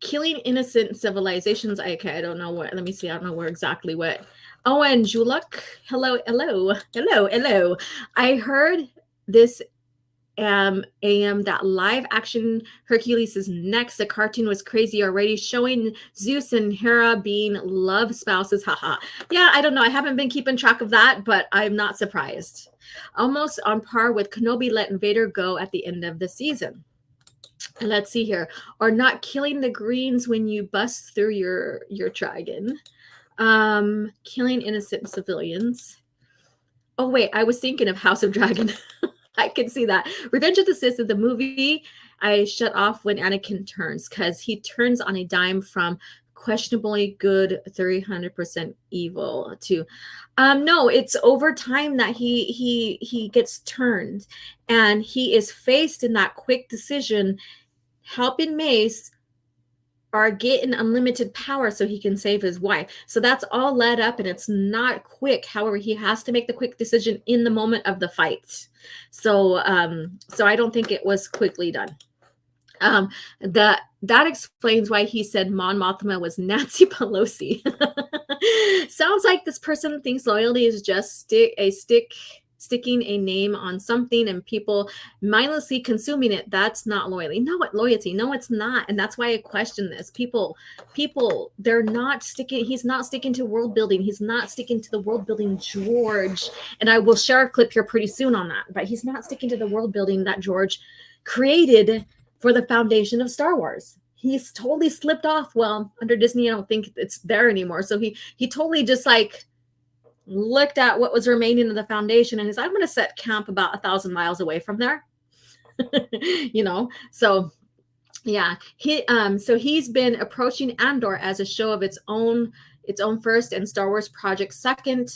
[SPEAKER 5] Killing innocent civilizations. I don't know what. Let me see. I don't know where exactly what. Oh, and Juluk. Hello. I heard this AM that live action Hercules is next. The cartoon was crazy already, showing Zeus and Hera being love spouses. Haha. Yeah, I don't know. I haven't been keeping track of that, but I'm not surprised. Almost on par with Kenobi letting Vader go at the end of the season. Let's see here. Or not killing the greens when you bust through your dragon. Killing innocent civilians. Oh, wait. I was thinking of House of Dragon. I can see that. Revenge of the Sith is the movie I shut off when Anakin turns, because he turns on a dime from questionably good 300% evil to no, it's over time that he gets turned, and he is faced in that quick decision, helping Mace are getting unlimited power so he can save his wife. So that's all led up, and it's not quick. However, he has to make the quick decision in the moment of the fight. So I don't think it was quickly done. That explains why he said Mon Mothma was Nancy Pelosi. Sounds like this person thinks loyalty is just sticking a name on something and people mindlessly consuming it. That's not loyalty. Loyalty. No, it's not. And that's why I question this. People, they're not sticking. He's not sticking to world building. He's not sticking to the world building George. And I will share a clip here pretty soon on that. But he's not sticking to the world building that George created for the foundation of Star Wars. He's totally slipped off. Well, under Disney, I don't think it's there anymore. So he totally just like looked at what was remaining of the foundation and he's like, I'm going to set camp about 1,000 miles away from there. So yeah, he's been approaching Andor as a show of its own first and Star Wars project second.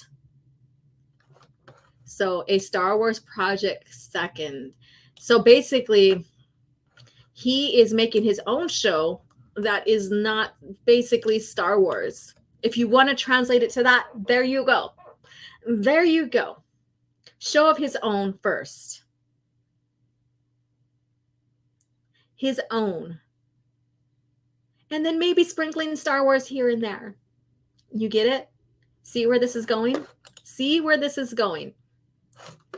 [SPEAKER 5] So a Star Wars project second. So basically, he is making his own show that is not basically Star Wars. If you want to translate it to that, there you go. There you go. Show of his own first. His own. And then maybe sprinkling Star Wars here and there. You get it? See where this is going? See where this is going.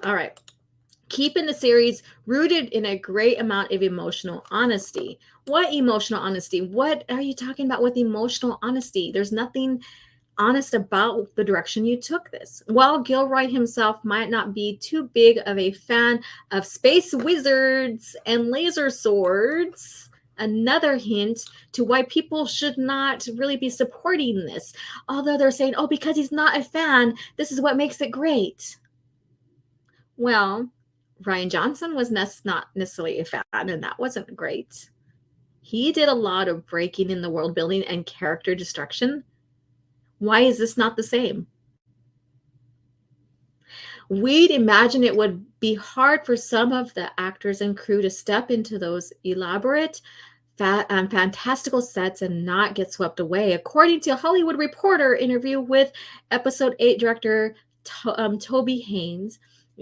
[SPEAKER 5] All right. Keeping the series rooted in a great amount of emotional honesty. What emotional honesty? What are you talking about with emotional honesty? There's nothing honest about the direction you took this. While Gilroy himself might not be too big of a fan of space wizards and laser swords, another hint to why people should not really be supporting this. Although they're saying, oh, because he's not a fan, this is what makes it great. Well, Rian Johnson was not necessarily a fan, and that wasn't great. He did a lot of breaking in the world building and character destruction. Why is this not the same? We'd imagine it would be hard for some of the actors and crew to step into those elaborate, fantastical sets and not get swept away. According to a Hollywood Reporter interview with Episode 8 director Toby Haynes,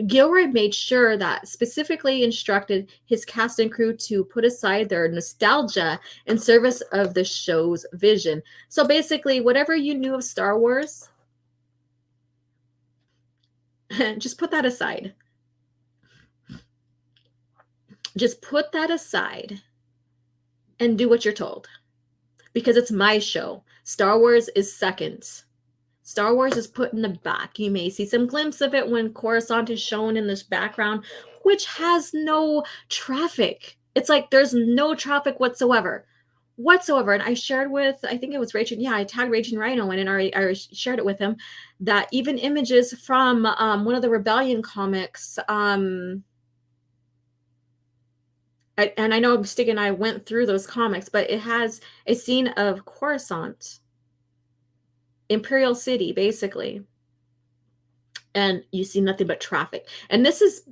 [SPEAKER 5] Gilroy made sure that specifically instructed his cast and crew to put aside their nostalgia in service of the show's vision. So basically, whatever you knew of Star Wars, Just put that aside. Just put that aside and do what you're told, because it's my show. Star Wars is second. Star Wars is put in the back. You may see some glimpse of it when Coruscant is shown in this background, which has no traffic. It's like there's no traffic whatsoever. And I shared with, I think it was Raging, yeah, I tagged Raging Rhino in, and I shared it with him, that even images from one of the Rebellion comics, and I know Stig and I went through those comics, but it has a scene of Coruscant, Imperial City, basically, and you see nothing but traffic. And this is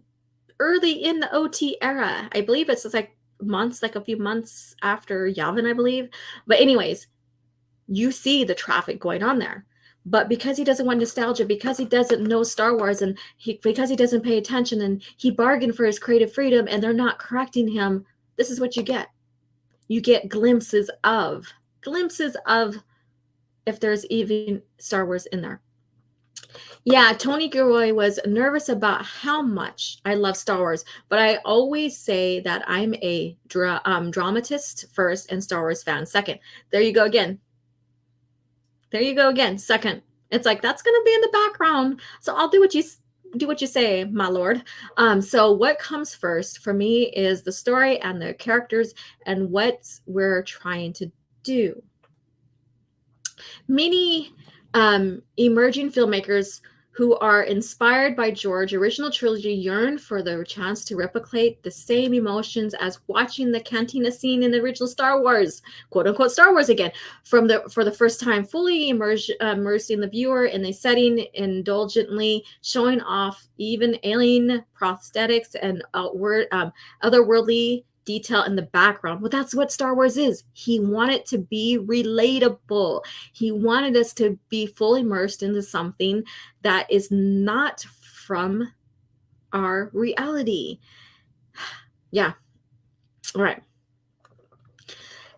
[SPEAKER 5] early in the OT era. I believe it's like months, like a few months after Yavin, I believe. But anyways, you see the traffic going on there. But because he doesn't want nostalgia, because he doesn't know Star Wars, and because he doesn't pay attention, and he bargained for his creative freedom, and they're not correcting him, this is what you get. You get glimpses of, if there's even Star Wars in there. Yeah, Tony Gilroy was nervous about how much I love Star Wars, but I always say that I'm a dramatist first and Star Wars fan second. There you go again. Second. It's like, that's going to be in the background, so I'll do what you say, my lord. So what comes first for me is the story and the characters and what we're trying to do. Many emerging filmmakers who are inspired by George's original trilogy yearn for the chance to replicate the same emotions as watching the cantina scene in the original Star Wars, quote unquote Star Wars again, for the first time, fully immersing the viewer in the setting, indulgently showing off even alien prosthetics and otherworldly detail in the background. Well, that's what Star Wars is. He wanted to be relatable. He wanted us to be fully immersed into something that is not from our reality. Yeah. All right.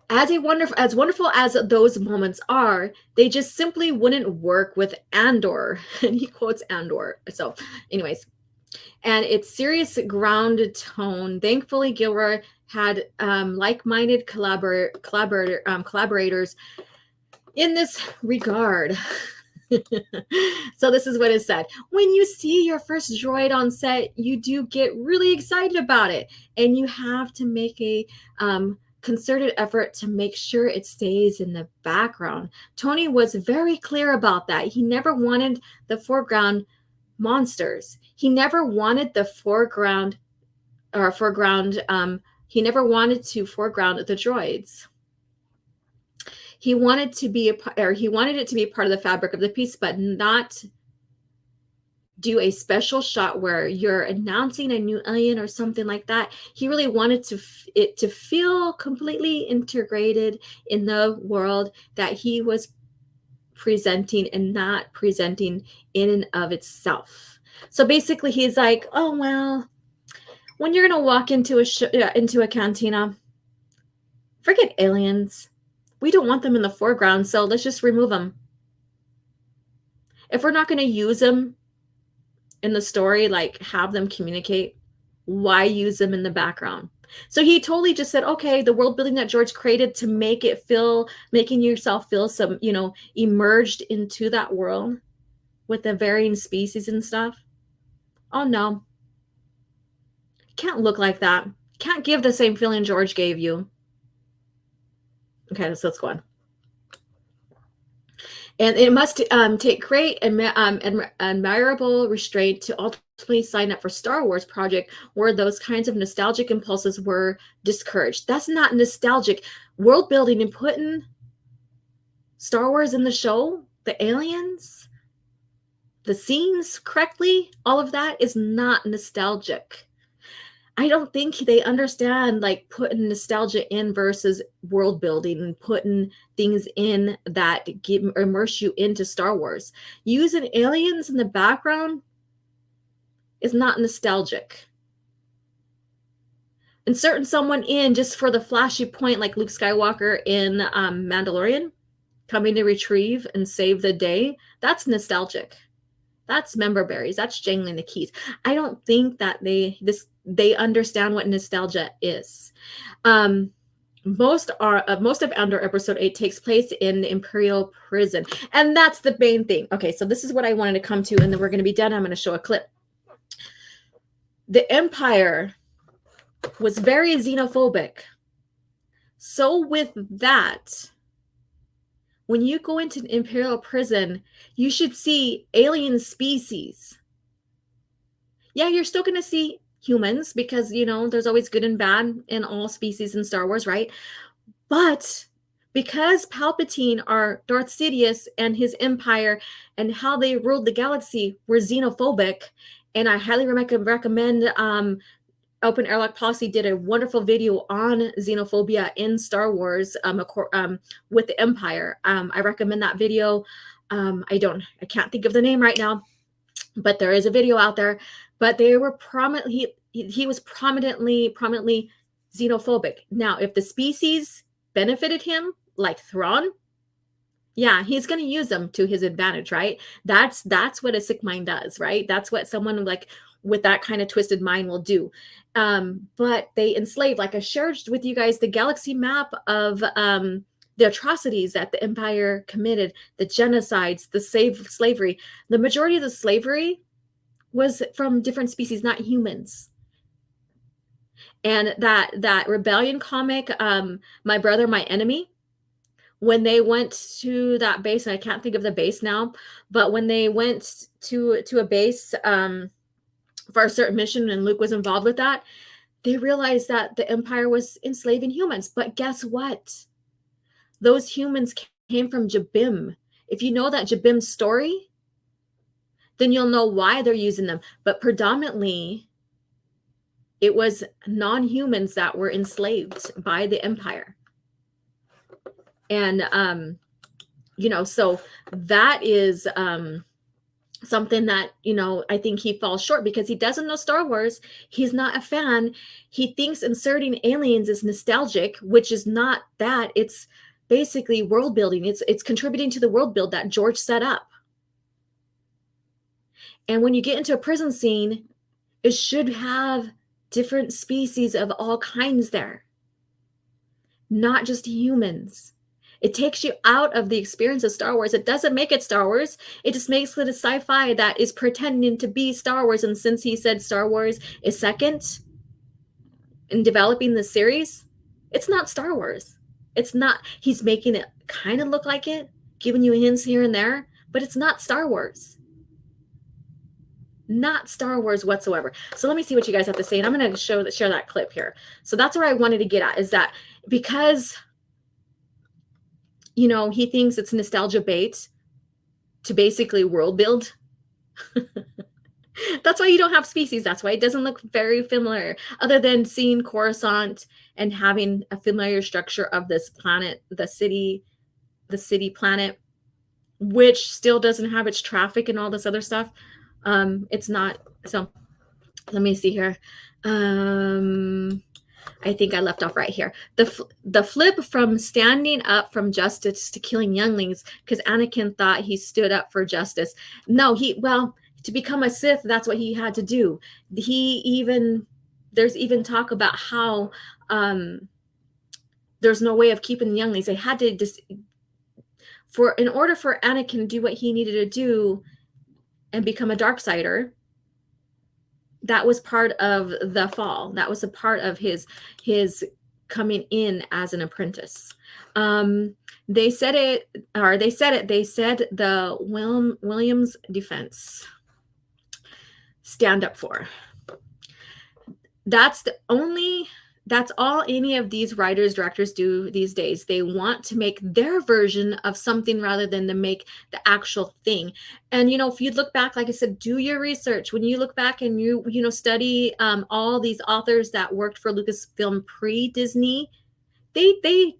[SPEAKER 5] As wonderful as those moments are, they just simply wouldn't work with Andor. And he quotes Andor. So anyways, and its serious, grounded tone. Thankfully, Gilroy had like-minded collaborators in this regard. So this is what is said. When you see your first droid on set, you do get really excited about it, and you have to make a concerted effort to make sure it stays in the background. Tony was very clear about that. He never wanted the foreground monsters. He never wanted the he never wanted to foreground the droids. He wanted it to be a part of the fabric of the piece, but not do a special shot where you're announcing a new alien or something like that. He really wanted it to feel completely integrated in the world that he was presenting, and not presenting in and of itself. So basically, he's like, oh well, when you're gonna walk into a cantina, forget aliens. We don't want them in the foreground, so let's just remove them. If we're not going to use them in the story, like have them communicate, why use them in the background? So he totally just said, okay, the world building that George created to making yourself feel some, emerged into that world with the varying species and stuff. Oh no. Can't look like that. Can't give the same feeling George gave you. Okay, so let's go on. And it must take great admirable restraint to ultimately sign up for Star Wars project where those kinds of nostalgic impulses were discouraged. That's not nostalgic. World building and putting Star Wars in the show, the aliens, the scenes correctly, all of that is not nostalgic. I don't think they understand like putting nostalgia in versus world building and putting things in that immerse you into Star Wars. Using aliens in the background is not nostalgic. Inserting someone in just for the flashy point, like Luke Skywalker in Mandalorian, coming to retrieve and save the day, that's nostalgic. That's member berries. That's jangling the keys. I don't think that they understand what nostalgia is. Most of Andor episode 8 takes place in the Imperial prison, and that's the main thing. Okay, so this is what I wanted to come to, and then we're going to be done. I'm going to show a clip. The Empire was very xenophobic. So with that, when you go into an Imperial prison, you should see alien species. Yeah, you're still going to see humans because, you know, there's always good and bad in all species in Star Wars, right? But because Palpatine, or Darth Sidious, and his empire and how they ruled the galaxy were xenophobic, and I highly recommend Open Airlock Policy did a wonderful video on xenophobia in Star Wars with the Empire. I recommend that video. I can't think of the name right now, but there is a video out there. But they were he was prominently xenophobic. Now, if the species benefited him, like Thrawn, yeah, he's going to use them to his advantage, right? That's what a sick mind does, right? That's what someone like with that kind of twisted mind will do. But they enslave, like I shared with you guys, the galaxy map of the atrocities that the Empire committed, the genocides, the slavery. The majority of the slavery was from different species, not humans. And that rebellion comic, My Brother, My Enemy, when they went to that base, and I can't think of the base now, but when they went to a base for a certain mission, and Luke was involved with that, they realized that the Empire was enslaving humans. But guess what? Those humans came from Jabim. If you know that Jabim story, then you'll know why they're using them. But predominantly, it was non-humans that were enslaved by the Empire. And, you know, so that is something that, you know, I think he falls short because he doesn't know Star Wars. He's not a fan. He thinks inserting aliens is nostalgic, which is not that. It's basically world building. It's contributing to the world build that George set up. And when you get into a prison scene, it should have different species of all kinds there, not just humans. It takes you out of the experience of Star Wars. It doesn't make it Star Wars. It just makes it a sci-fi that is pretending to be Star Wars. And since he said Star Wars is second in developing the series, it's not Star Wars. It's not. He's making it kind of look like it, giving you hints here and there, but it's not Star Wars. Not Star Wars whatsoever. So let me see what you guys have to say. And I'm going to share that clip here. So that's where I wanted to get at, is that because, you know, he thinks it's nostalgia bait to basically world build. That's why you don't have species. That's why it doesn't look very familiar, other than seeing Coruscant and having a familiar structure of this planet, the city planet, which still doesn't have its traffic and all this other stuff. It's not. So let me see here. I think I left off right here. The flip from standing up from justice to killing younglings, because Anakin thought he stood up for justice. No, to become a Sith, that's what he had to do. There's even talk about how there's no way of keeping the younglings. They had to in order for Anakin to do what he needed to do and become a Darksider, that was part of the fall. That was a part of his coming in as an apprentice. They said the Williams defense. Stand up for. That's all any of these writers, directors do these days. They want to make their version of something rather than to make the actual thing. And, you know, if you look back, like I said, do your research. When you look back and you study all these authors that worked for Lucasfilm pre-Disney, they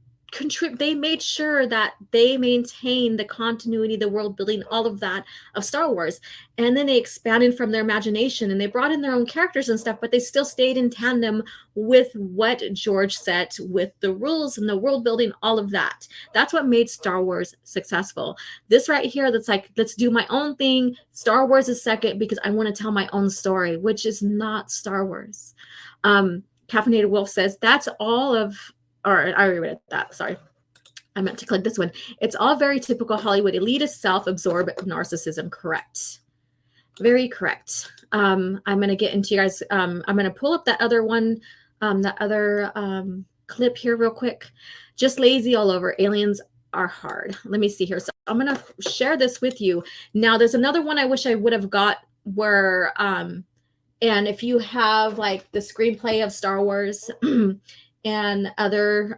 [SPEAKER 5] they made sure that they maintained the continuity, the world building, all of that of Star Wars. And then they expanded from their imagination and they brought in their own characters and stuff, but they still stayed in tandem with what George set, with the rules and the world building, all of that. That's what made Star Wars successful. This right here, that's like, let's do my own thing. Star Wars is second because I want to tell my own story, which is not Star Wars. Caffeinated Wolf says that's all of, or I already read that. Sorry. I meant to click this one. It's all very typical Hollywood elitist, self-absorbed narcissism. Correct. Very correct. I'm going to get into you guys. I'm going to pull up that other one, that other clip here real quick. Just lazy all over. Aliens are hard. Let me see here. So I'm going to share this with you. Now, there's another one I wish I would have got where, and if you have like the screenplay of Star Wars and other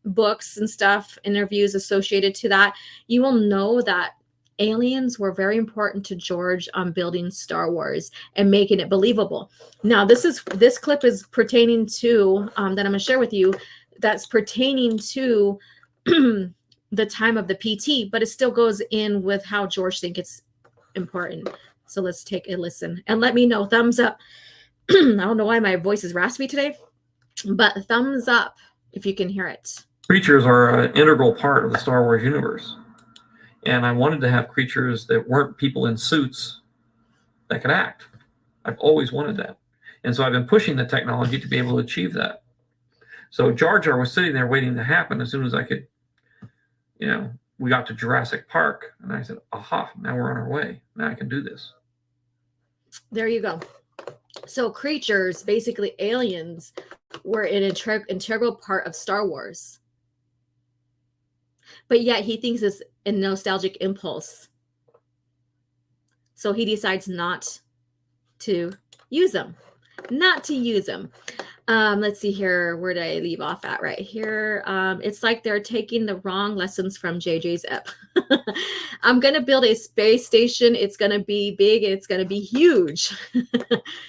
[SPEAKER 5] books and stuff, interviews associated to that, you will know that aliens were very important to George on building Star Wars and making it believable. Now, this clip is pertaining to that I'm going to share with you. That's pertaining to the time of the PT, but it still goes in with how George thinks it's important. So let's take a listen and let me know. Thumbs up. I don't know why my voice is raspy today, but thumbs up if you can hear it.
[SPEAKER 8] Creatures are an integral part of the Star Wars universe. And I wanted to have creatures that weren't people in suits that could act. I've always wanted that. And so I've been pushing the technology to be able to achieve that. So Jar Jar was sitting there waiting to happen as soon as I could, we got to Jurassic Park. And I said, aha, now we're on our way. Now I can do this.
[SPEAKER 5] There you go. So creatures, basically aliens, were an integral part of Star Wars. But yet he thinks it's a nostalgic impulse. So he decides not to use them. Let's see here. Where did I leave off at? Right here. It's like they're taking the wrong lessons from JJ's ep. I'm going to build a space station. It's going to be big. It's going to be huge.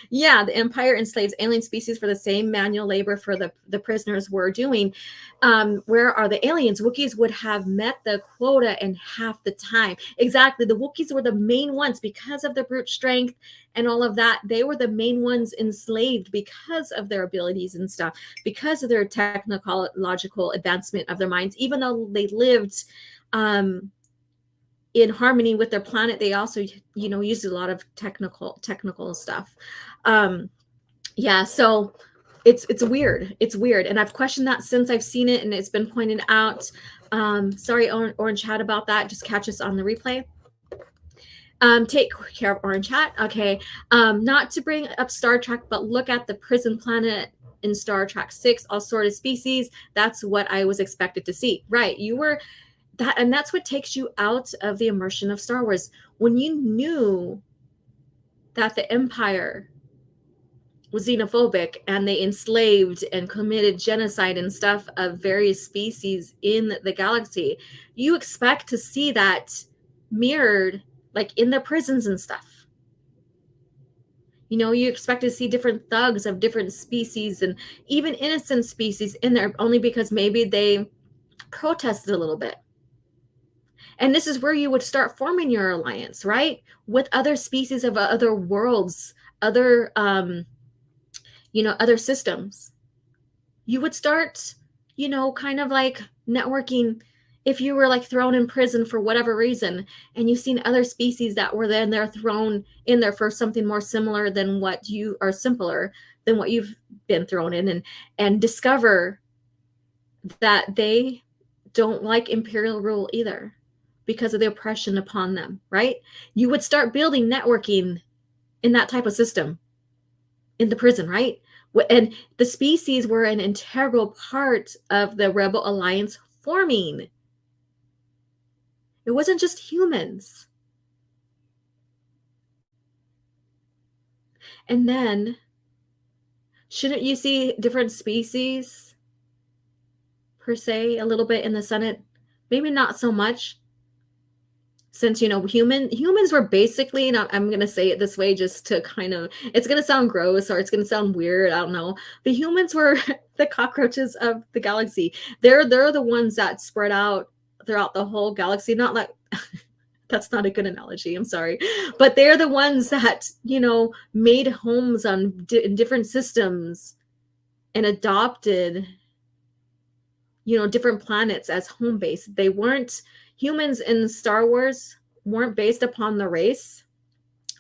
[SPEAKER 5] Yeah, the Empire enslaves alien species for the same manual labor for the prisoners were doing. Where are the aliens? Wookiees would have met the quota in half the time. Exactly. The Wookiees were the main ones because of their brute strength and all of that. They were the main ones enslaved because of their abilities and stuff, because of their technological advancement of their minds. Even though they lived in harmony with their planet, they also, used a lot of technical stuff. Yeah, so it's weird. It's weird. And I've questioned that since I've seen it and it's been pointed out. Sorry, Orange Hat, about that. Just catch us on the replay. Take care of Orange Hat. Okay. Not to bring up Star Trek, but look at the prison planet in Star Trek 6, all sorts of species. That's what I was expected to see. Right. You were that, and that's what takes you out of the immersion of Star Wars. When you knew that the Empire was xenophobic and they enslaved and committed genocide and stuff of various species in the galaxy, you expect to see that mirrored like in their prisons and stuff. You expect to see different thugs of different species and even innocent species in there only because maybe they protested a little bit. And this is where you would start forming your alliance, right? With other species of other worlds, other, other systems. You would start, kind of like networking. If you were like thrown in prison for whatever reason, and you've seen other species that were then they're thrown in there for something more similar than what you are simpler than what you've been thrown in, and discover that they don't like imperial rule either because of the oppression upon them, right? You would start building networking in that type of system in the prison, right? And the species were an integral part of the Rebel Alliance forming. It wasn't just humans. And then, shouldn't you see different species, per se, a little bit in the Senate? Maybe not so much. since humans were basically, and I'm going to say it this way just to kind of, it's going to sound gross or it's going to sound weird, I don't know, but humans were the cockroaches of the galaxy. They're the ones that spread out throughout the whole galaxy. Not like that's not a good analogy, I'm sorry, but they're the ones that made homes on in different systems and adopted different planets as home base. They weren't, humans in Star Wars weren't based upon the race,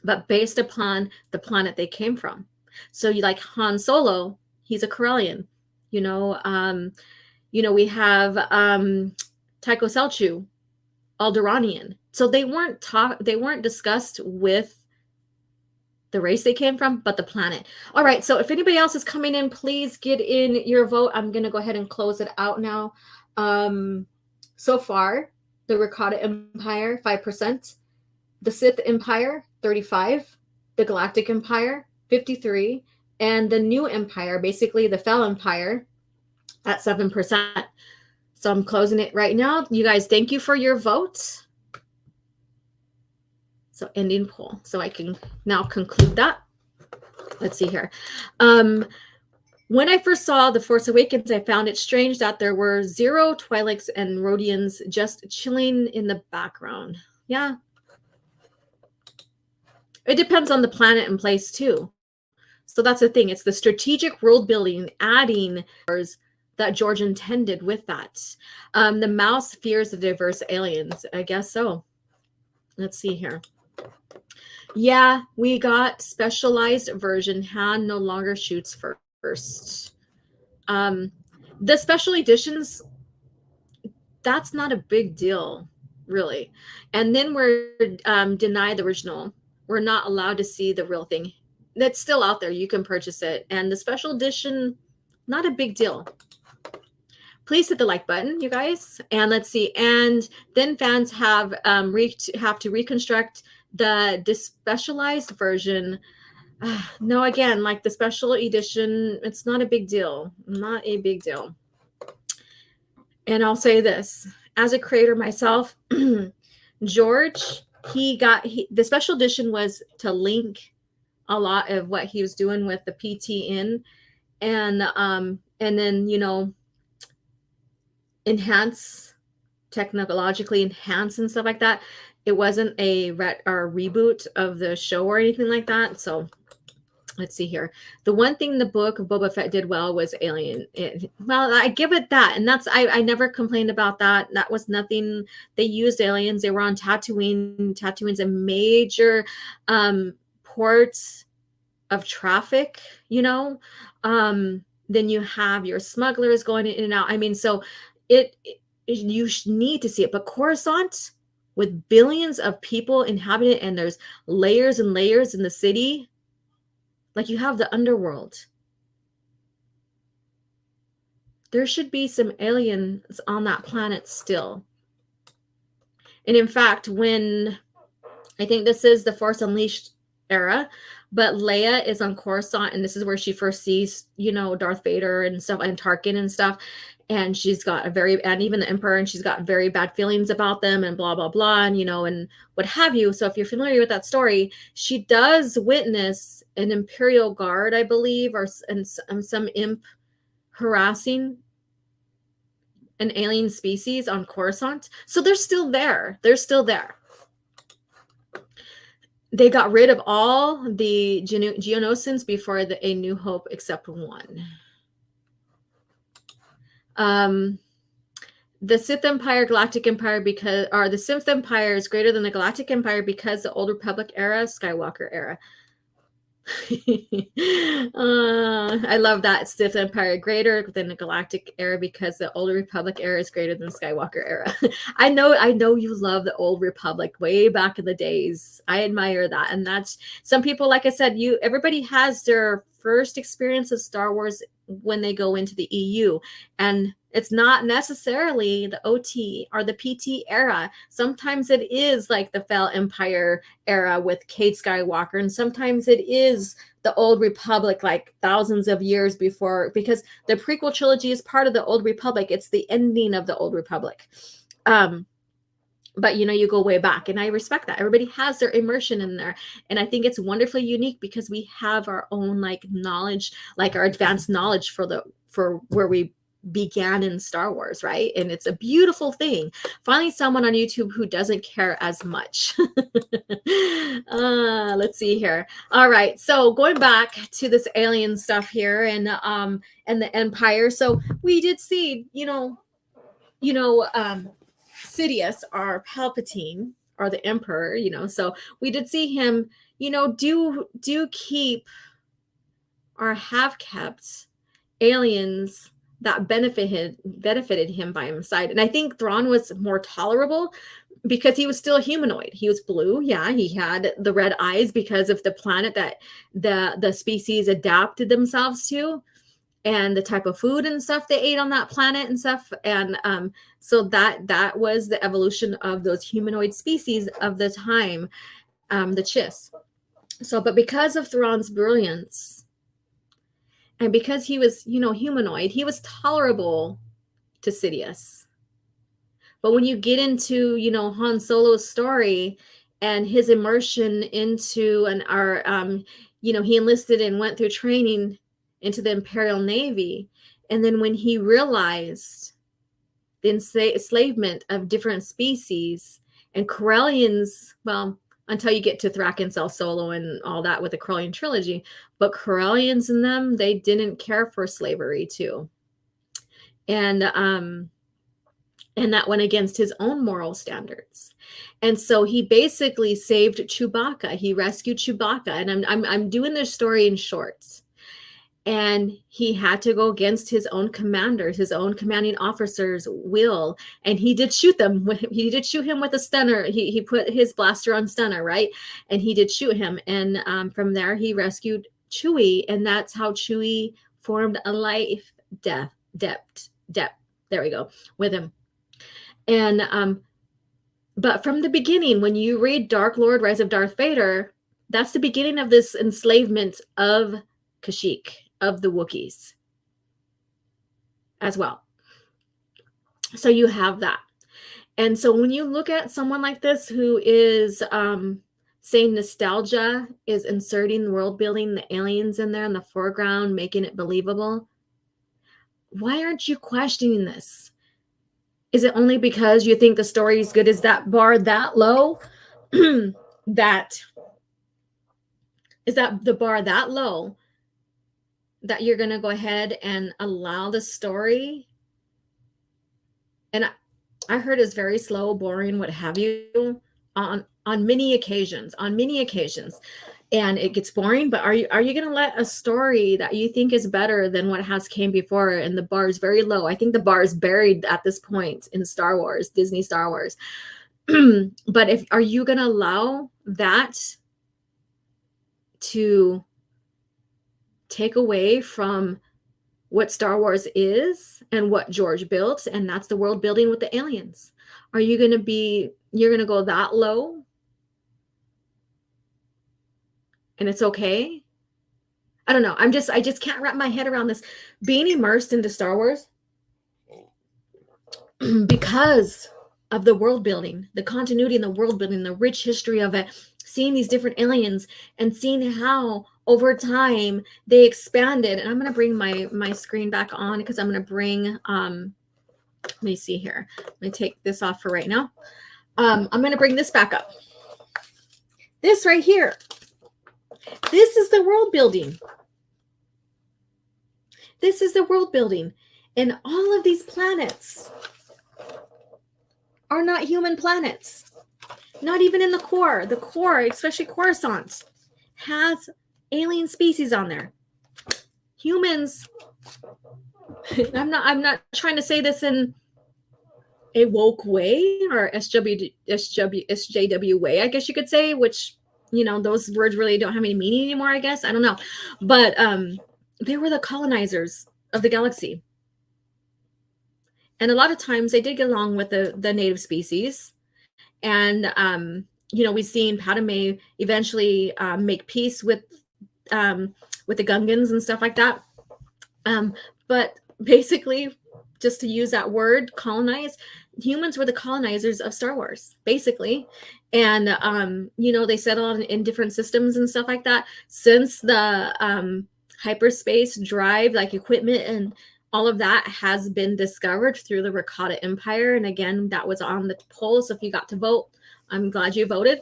[SPEAKER 5] but based upon the planet they came from. So you like Han Solo, he's a Corellian. We have Tycho Selchu, Alderaanian. So they weren't discussed with the race they came from, but the planet. All right, so if anybody else is coming in, please get in your vote. I'm going to go ahead and close it out now. So far, the Ricotta Empire, 5%. The Sith Empire, 35%. The Galactic Empire, 53%. And the New Empire, basically the Fel Empire, at 7%. So I'm closing it right now. You guys, thank you for your vote. So ending poll. So I can now conclude that. Let's see here. When I first saw The Force Awakens, I found it strange that there were 0 Twi'leks and Rodians just chilling in the background. Yeah. It depends on the planet and place too. So that's the thing. It's the strategic world building, adding that George intended with that. The mouse fears the diverse aliens. I guess so. Let's see here. Yeah, we got specialized version. Han no longer shoots first. The special editions, that's not a big deal, really. And then we're denied the original. We're not allowed to see the real thing. That's still out there. You can purchase it. And the special edition, not a big deal. Please hit the like button, you guys. And let's see. And then fans have to reconstruct the despecialized version. No, again, like the special edition, it's not a big deal. Not a big deal. And I'll say this. As a creator myself, George, the special edition was to link a lot of what he was doing with the PT in, and then enhance, technologically enhance and stuff like that. It wasn't a reboot of the show or anything like that. So let's see here. The one thing the book of Boba Fett did well was Alien. Well, I give it that. And that's, I never complained about that. That was nothing. They used aliens. They were on Tatooine. Tatooine's a major port of traffic, then you have your smugglers going in and out. I mean, so you need to see it. But Coruscant, with billions of people inhabiting it, and there's layers and layers in the city, like you have the underworld. There should be some aliens on that planet still. And in fact, when I think this is the Force Unleashed era, but Leia is on Coruscant, and this is where she first sees, Darth Vader and stuff, and Tarkin and stuff. And she's got and even the Emperor, and she's got very bad feelings about them and blah, blah, blah, and, and what have you. So if you're familiar with that story, she does witness an Imperial Guard, I believe, and some imp harassing an alien species on Coruscant. So they're still there. They're still there. They got rid of all the Geonosians before A New Hope, except one. The Sith Empire, Galactic Empire, the Sith Empire is greater than the Galactic Empire because the Old Republic era, Skywalker era. I love that. Sith Empire greater than the Galactic era because the Old Republic era is greater than Skywalker era. I know you love the Old Republic way back in the days. I admire that. And that's, some people, like I said, everybody has their first experience of Star Wars when they go into the EU, and it's not necessarily the OT or the PT era. Sometimes it is like the Fel Empire era with Cade Skywalker, and sometimes it is the Old Republic, like thousands of years before, because the prequel trilogy is part of the Old Republic. It's the ending of the Old Republic. but you go way back, and I respect that. Everybody has their immersion in there, and I think it's wonderfully unique because we have our own like knowledge, like our advanced knowledge for where we began in Star Wars, right? And it's a beautiful thing finding someone on YouTube who doesn't care as much. Let's see here. All right, so going back to this alien stuff here, and the Empire. So we did see, Sidious, or Palpatine, or the Emperor, so we did see him, do keep or have kept aliens that benefited him by his side. And I think Thrawn was more tolerable because he was still humanoid. He was blue. Yeah, he had the red eyes because of the planet that the species adapted themselves to, and the type of food and stuff they ate on that planet and stuff. And so that was the evolution of those humanoid species of the time, the Chiss. So, but because of Thrawn's brilliance, and because he was, humanoid, he was tolerable to Sidious. But when you get into, Han Solo's story and his immersion into he enlisted and went through training into the Imperial Navy. And then when he realized the enslavement of different species and Corellians, well, until you get to Thrak and Cell Solo and all that with the Corellian trilogy, but Corellians and them, they didn't care for slavery too. And that went against his own moral standards. And so he basically saved Chewbacca. He rescued Chewbacca. And I'm doing this story in shorts. And he had to go against his own commanders, his own commanding officers' will. And he did shoot them. He did shoot him with a stunner. He put his blaster on stunner, right? And he did shoot him. And from there, he rescued Chewie. And that's how Chewie formed a life debt. There we go, with him. And but from the beginning, when you read Dark Lord, Rise of Darth Vader, that's the beginning of this enslavement of Kashyyyk, of the Wookiees as well. So you have that. And so when you look at someone like this who is saying nostalgia is inserting world building, the aliens in there in the foreground, making it believable, why aren't you questioning this? Is it only because you think the story is good? Is that bar that low? Is that the bar that low that you're going to go ahead and allow the story? And I heard it's very slow, boring, what have you, on many occasions, and it gets boring. But are you going to let a story that you think is better than what has came before, and the bar is very low? I think the bar is buried at this point in Star Wars, Disney Star Wars. But are you going to allow that to take away from what Star Wars is and what George built, and that's the world building with the aliens? Are you going to you're going to go that low? And it's okay? I don't know. I just can't wrap my head around this. Being immersed into Star Wars because of the world building, the continuity in the world building, the rich history of it, seeing these different aliens and seeing how over time they expanded. And I'm going to bring my screen back on because I'm going to bring, let me see here. Let me take this off for right now. I'm going to bring this back up. This right here. This is the world building. This is the world building. And all of these planets are not human planets. Not even in the core. The core, especially Coruscant, has alien species on there. Humans, I'm not trying to say this in a woke way or SJW way, I guess you could say, which, those words really don't have any meaning anymore, I guess. I don't know. But they were the colonizers of the galaxy. And a lot of times they did get along with the native species. And, we've seen Padme eventually make peace with the Gungans and stuff like that. But basically, just to use that word, colonize, humans were the colonizers of Star Wars, basically. And, they settled in different systems and stuff like that. Since the hyperspace drive, like equipment and all of that has been discovered through the Rakata Empire. And again, that was on the poll. So if you got to vote, I'm glad you voted.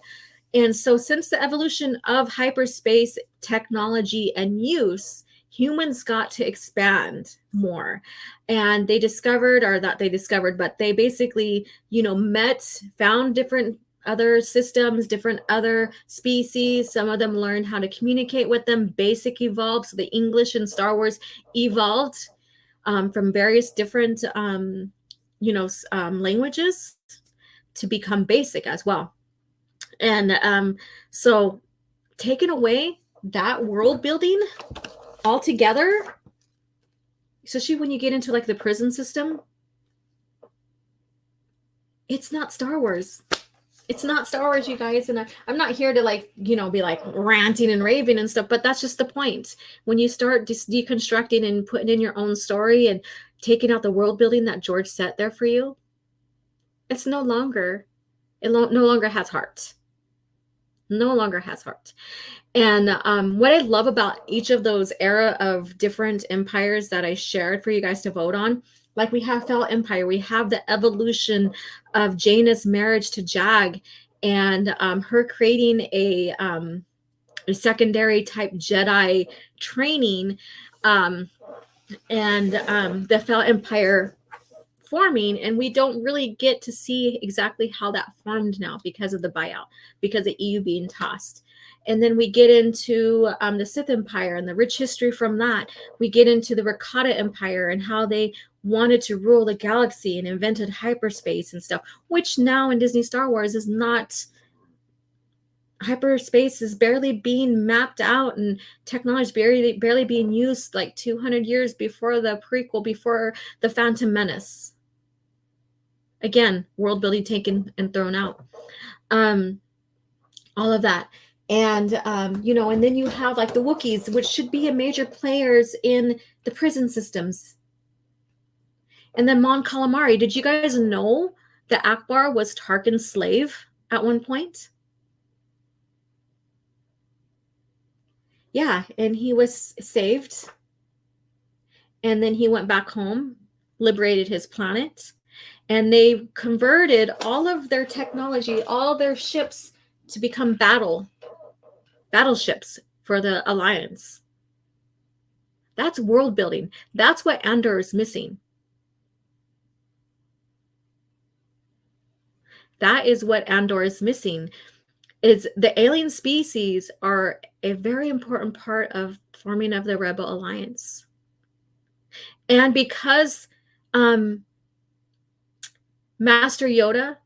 [SPEAKER 5] And so since the evolution of hyperspace technology and use, humans got to expand more. And they but they basically, found different other systems, different other species. Some of them learned how to communicate with them, basic evolved. So the English in Star Wars evolved from various different, languages to become basic as well. And so taking away that world building altogether, especially when you get into like the prison system, it's not Star Wars. It's not Star Wars, you guys. And I'm not here to be like ranting and raving and stuff, but that's just the point. When you start just deconstructing and putting in your own story and taking out the world building that George set there for you, it no longer has heart. No longer has heart. And what I love about each of those era of different empires that I shared for you guys to vote on, like we have Fel Empire, we have the evolution of Jaina's marriage to Jag, and her creating a secondary type Jedi training, and the Fel Empire forming. And we don't really get to see exactly how that formed now because of the buyout, because of EU being tossed. And then we get into the Sith Empire and the rich history from that. We get into the Rakata Empire and how they wanted to rule the galaxy and invented hyperspace and stuff, which now in Disney Star Wars is not. Hyperspace is barely being mapped out, and technology is barely being used like 200 years before the prequel, before the Phantom Menace. Again, world building taken and thrown out. All of that. And, and then you have like the Wookiees, which should be a major players in the prison systems. And then Mon Calamari. Did you guys know that Akbar was Tarkin's slave at one point? Yeah, and he was saved. And then he went back home, liberated his planet, and they converted all of their technology, all their ships to become battleships for the Alliance. That's world building. That's what Andor is missing. That is what Andor is missing. Is the alien species are a very important part of forming of the Rebel Alliance. And because Master Yoda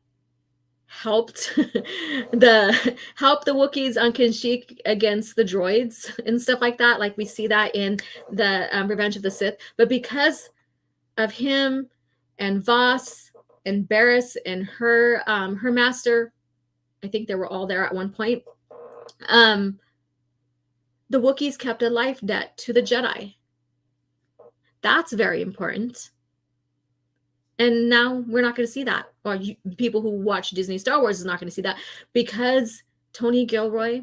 [SPEAKER 5] helped the Wookiees on Kashyyyk against the droids and stuff like that, like we see that in the Revenge of the Sith, but because of him and Voss and Barriss and her master, I think they were all there at one point, the Wookiees kept a life debt to the Jedi. That's very important. And now we're not going to see that. Or people who watch Disney Star Wars is not going to see that because Tony Gilroy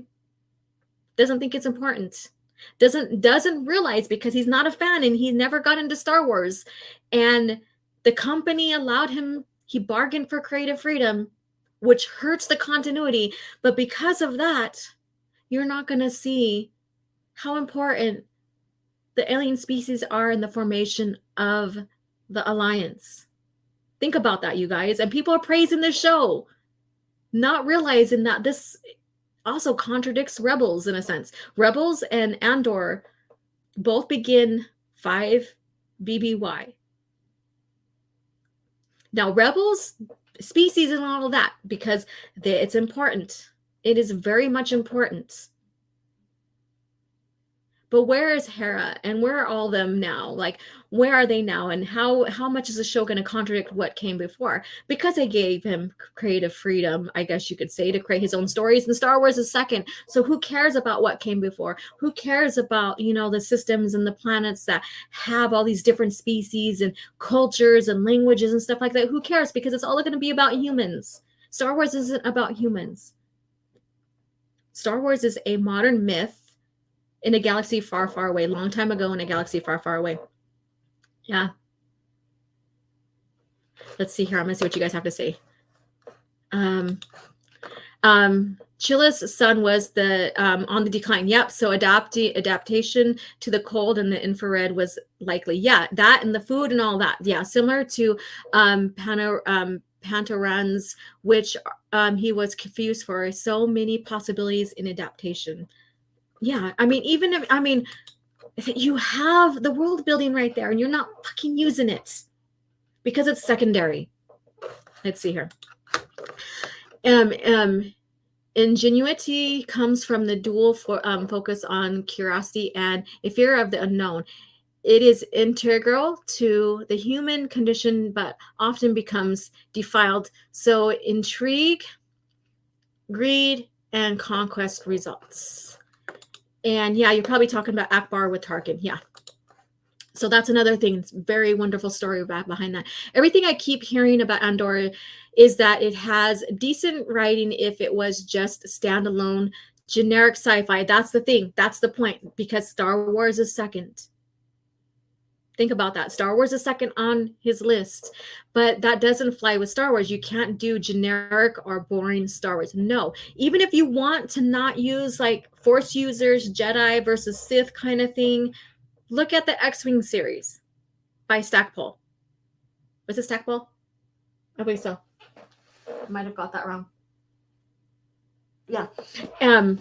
[SPEAKER 5] doesn't think it's important. Doesn't realize, because he's not a fan and he never got into Star Wars. And the company allowed him, he bargained for creative freedom, which hurts the continuity. But because of that, you're not going to see how important the alien species are in the formation of the Alliance. Think about that, you guys. And people are praising this show, not realizing that this also contradicts Rebels in a sense. Rebels and Andor both begin 5 BBY. Now, Rebels, species and all of that, because it's important. It is very much important. But where is Hera and where are all them now? Like, where are they now? And how much is the show going to contradict what came before? Because they gave him creative freedom, I guess you could say, to create his own stories. And Star Wars is second. So who cares about what came before? Who cares about, you know, the systems and the planets that have all these different species and cultures and languages and stuff like that? Who cares? Because it's all going to be about humans. Star Wars isn't about humans. Star Wars is a modern myth in a galaxy far, far away, long time ago in a galaxy far, far away. Yeah. Let's see here. I'm gonna see what you guys have to say. Chilla's sun was the on the decline. Yep. So adaptation to the cold and the infrared was likely. Yeah, that and the food and all that. Yeah, similar to Pantarans, which he was confused for. So many possibilities in adaptation. Yeah, I mean, even if, I mean, you have the world building right there and you're not fucking using it because it's secondary. Let's see here. Ingenuity comes from the dual focus on curiosity and a fear of the unknown. It is integral to the human condition, but often becomes defiled. So intrigue, greed, and conquest results. And yeah, you're probably talking about Akbar with Tarkin. Yeah. So that's another thing. It's a very wonderful story behind that. Everything I keep hearing about Andor is that it has decent writing if it was just standalone generic sci-fi. That's the thing. That's the point. Because Star Wars is second. Think about that. Star Wars is second on his list, but that doesn't fly with Star Wars. You can't do generic or boring Star Wars. No, even if you want to not use like Force users, Jedi versus Sith kind of thing, look at the X-Wing series by Stackpole. Was it Stackpole? I believe so. I might have got that wrong. Yeah. But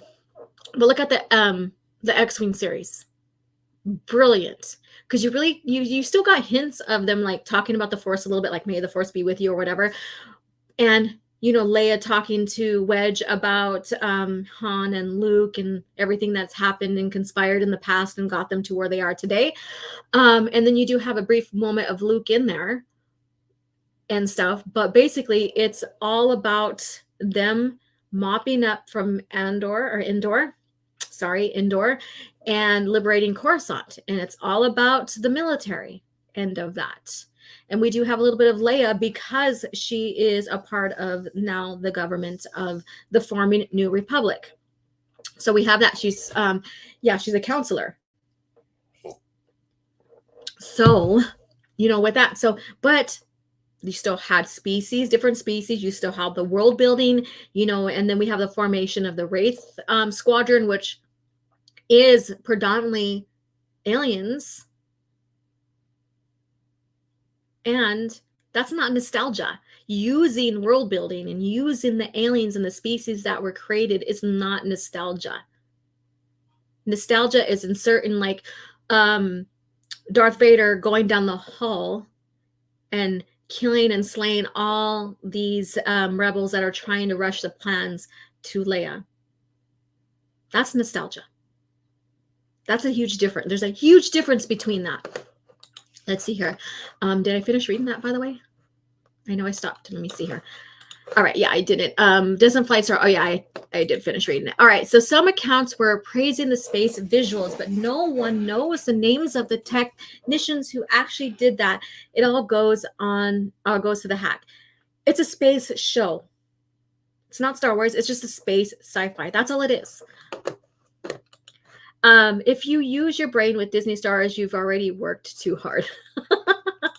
[SPEAKER 5] look at the X-Wing series. Brilliant. Because you really you still got hints of them like talking about the Force a little bit, like may the Force be with you or whatever. And you know, Leia talking to Wedge about Han and Luke and everything that's happened and conspired in the past and got them to where they are today. And then you do have a brief moment of Luke in there and stuff, but basically it's all about them mopping up from Indor, and liberating Coruscant. And it's all about the military end of that. And we do have a little bit of Leia because she is a part of now the government of the forming New Republic. So we have that. She's she's a counselor. So, you know, with that. So, but you still had species, different species. You still have the world building, you know, and then we have the formation of the Wraith Squadron, which is predominantly aliens. And that's not nostalgia. Using world building and using the aliens and the species that were created is not nostalgia. Nostalgia is in certain, like Darth Vader going down the hall and killing and slaying all these rebels that are trying to rush the plans to Leia. That's nostalgia. That's a huge difference. There's a huge difference between that. Let's see here. Did I finish reading that, by the way? I know I stopped. Let me see here. All right. Yeah, I didn't. Disney Flight Star. Oh, yeah, I did finish reading it. All right. So some accounts were praising the space visuals, but no one knows the names of the technicians who actually did that. It all goes to the hack. It's a space show. It's not Star Wars. It's just a space sci-fi. That's all it is. If you use your brain with Disney stars, you've already worked too hard.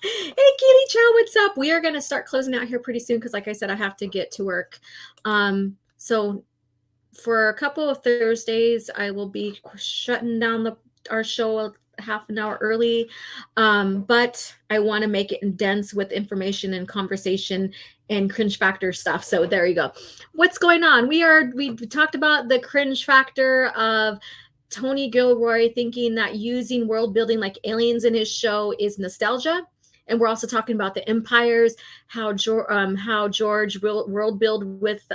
[SPEAKER 5] Hey, Kitty Chow, what's up? We are going to start closing out here pretty soon because, like I said, I have to get to work. So for a couple of Thursdays, I will be shutting down our show half an hour early. But I want to make it dense with information and conversation and cringe factor stuff. So there you go. What's going on? We talked about the cringe factor of Tony Gilroy thinking that using world building like aliens in his show is nostalgia. And we're also talking about the empires, how George world build with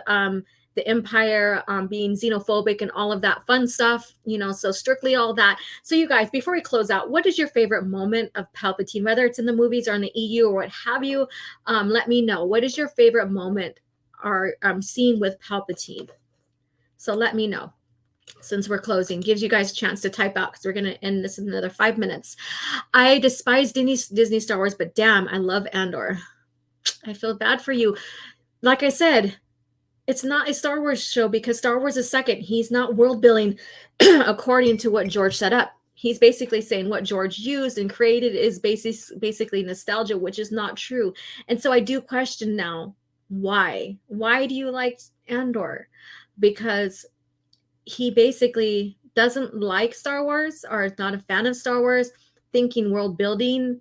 [SPEAKER 5] the empire being xenophobic and all of that fun stuff, you know, so strictly all that. So you guys, before we close out, what is your favorite moment of Palpatine, whether it's in the movies or in the EU or what have you? Let me know. What is your favorite moment or scene with Palpatine? So let me know. Since we're closing, gives you guys a chance to type out because we're going to end this in another 5 minutes. I despise Disney Star Wars, but damn, I love Andor. I feel bad for you. Like I said, it's not a Star Wars show because Star Wars is second. He's not world building according to what George set up. He's basically saying what George used and created is basically nostalgia, which is not true. And so I do question now, why? Why do you like Andor? Because he basically doesn't like Star Wars or is not a fan of Star Wars, thinking world building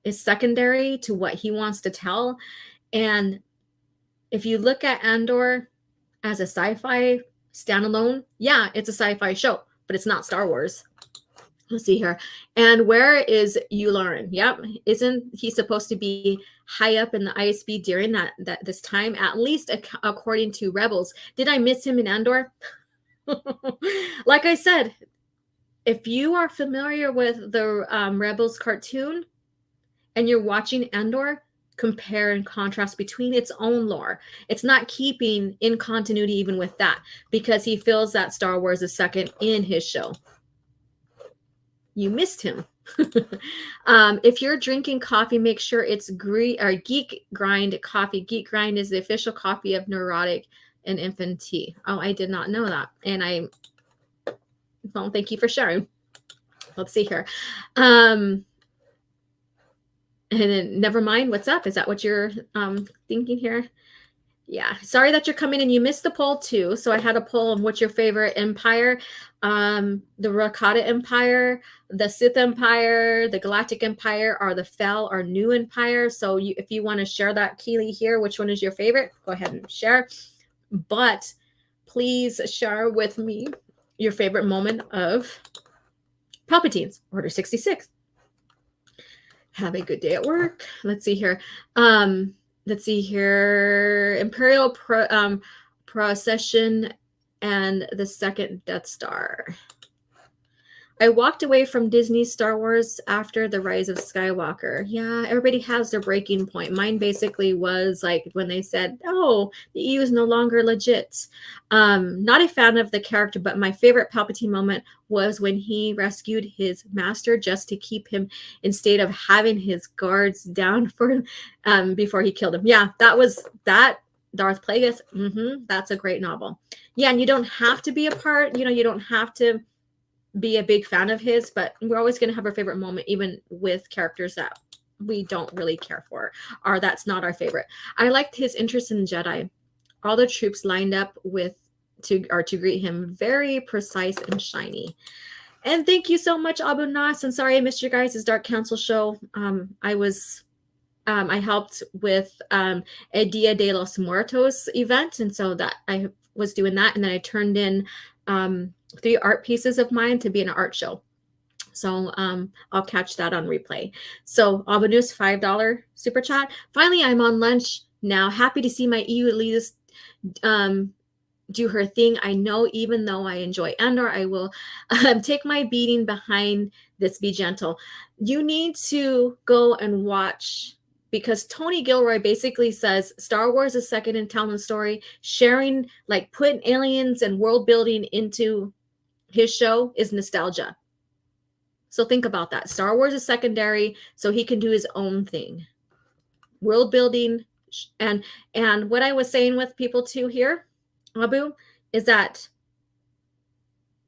[SPEAKER 5] is secondary to what he wants to tell. And if you look at Andor as a sci-fi standalone, yeah, it's a sci-fi show, but it's not Star Wars. Let's see here. And where is Yularen? Yep. Isn't he supposed to be high up in the ISB during this time, at least according to Rebels? Did I miss him in Andor? Like I said, if you are familiar with the Rebels cartoon and you're watching Andor, compare and contrast between its own lore. It's not keeping in continuity even with that because he feels that Star Wars is second in his show. You missed him. If you're drinking coffee, make sure it's Geek Grind coffee. Geek Grind is the official coffee of Neurotic and Infant Tea. Oh, I did not know that. And well, thank you for sharing. Let's see here. And then never mind, what's up? Is that what you're thinking here? Yeah, sorry that you're coming in. You missed the poll too. So I had a poll on what's your favorite empire. The Rakata Empire, the Sith Empire, the Galactic Empire, or the Fel or New Empire. So if you want to share that, Keely here, which one is your favorite? Go ahead and share. But please share with me your favorite moment of Palpatine's Order 66. Have a good day at work. Let's see here. Imperial procession and the second Death Star. I walked away from Disney Star Wars after the Rise of Skywalker. Yeah, everybody has their breaking point. Mine basically was like when they said, oh, the EU is no longer legit. Not a fan of the character, but my favorite Palpatine moment was when he rescued his master just to keep him instead of having his guards down for before he killed him. Yeah, that Darth Plagueis. That's a great novel. Yeah, and you don't have to be a part, you don't have to be a big fan of his, but we're always going to have our favorite moment, even with characters that we don't really care for, or that's not our favorite. I liked his interest in Jedi. All the troops lined up to greet him. Very precise and shiny. And thank you so much, Abu Nas. And sorry I missed your guys' Dark Council show. I helped with a Dia de los Muertos event, and so that I was doing that, and then I turned in 3 art pieces of mine to be an art show. So I'll catch that on replay. So Abanus, $5 super chat. Finally, I'm on lunch now. Happy to see my EU elitist do her thing. I know even though I enjoy Andor, I will take my beating behind this. Be gentle. You need to go and watch, because Tony Gilroy basically says Star Wars is second in telling the story, sharing, like putting aliens and world building into his show is nostalgia. So think about that. Star Wars is secondary, so he can do his own thing. World building, and what I was saying with people too here, Abu, is that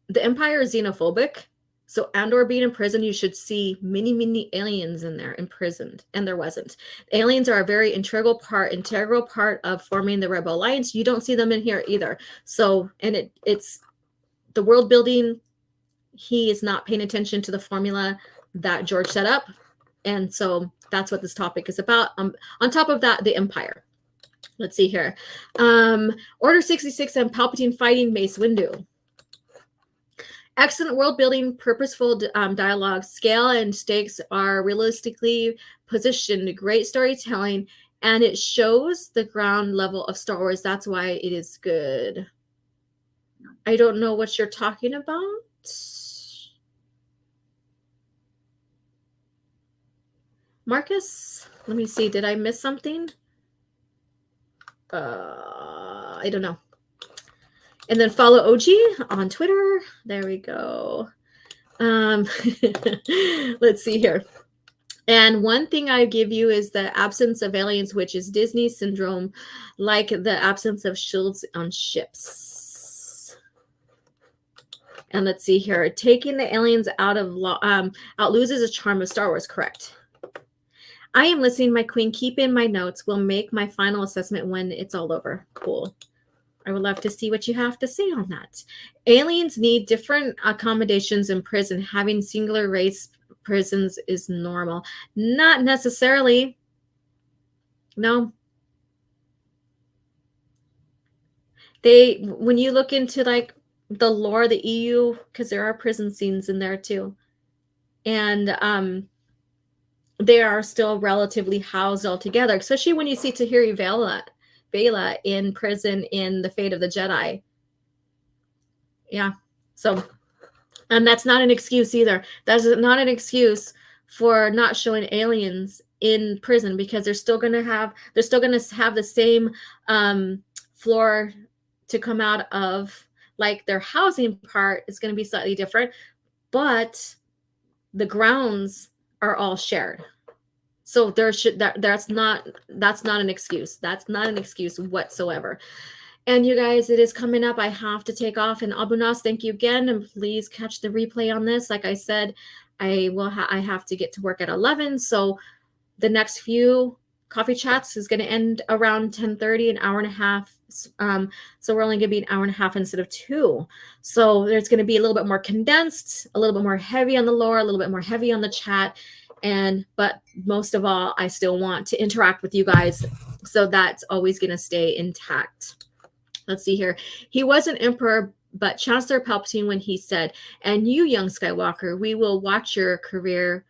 [SPEAKER 5] the Empire is xenophobic. So Andor being in prison, you should see many aliens in there imprisoned, and there wasn't. Aliens are a very integral part of forming the Rebel Alliance. You don't see them in here either. So, and it's the world building. He is not paying attention to the formula that George set up, and so that's what this topic is about. On top of that, the Empire. Let's see here. Order 66 and Palpatine fighting Mace Windu. Excellent world building, purposeful dialogue, scale and stakes are realistically positioned, great storytelling, and it shows the ground level of Star Wars. That's why it is good. I don't know what you're talking about. Marcus, let me see. Did I miss something? I don't know. And then follow OG on Twitter. There we go. Let's see here. And one thing I give you is the absence of aliens, which is Disney syndrome, like the absence of shields on ships. And let's see here. Taking the aliens out loses the charm of Star Wars, correct? I am listening, my queen. Keep in my notes. We'll make my final assessment when it's all over. Cool. I would love to see what you have to say on that. Aliens need different accommodations in prison. Having singular race prisons is normal. Not necessarily. No. When you look into like the lore, the EU, because there are prison scenes in there too. And they are still relatively housed all together, especially when you see Tahiri Vela in prison in The Fate of the Jedi. Yeah. So, and that's not an excuse either. That's not an excuse for not showing aliens in prison, because they're still going to have the same floor to come out of. Like, their housing part is going to be slightly different, but the grounds are all shared. So that's not an excuse. That's not an excuse whatsoever. And you guys, it is coming up. I have to take off. And Abunas, thank you again. And please catch the replay on this. Like I said, I have to get to work at 11. So the next few coffee chats is going to end around 10:30, an hour and a half. So we're only going to be an hour and a half instead of 2. So there's going to be a little bit more condensed, a little bit more heavy on the lore, a little bit more heavy on the chat. But most of all, I still want to interact with you guys. So that's always going to stay intact. Let's see here. He was an emperor, but Chancellor Palpatine when he said, "And you, young Skywalker, we will watch your career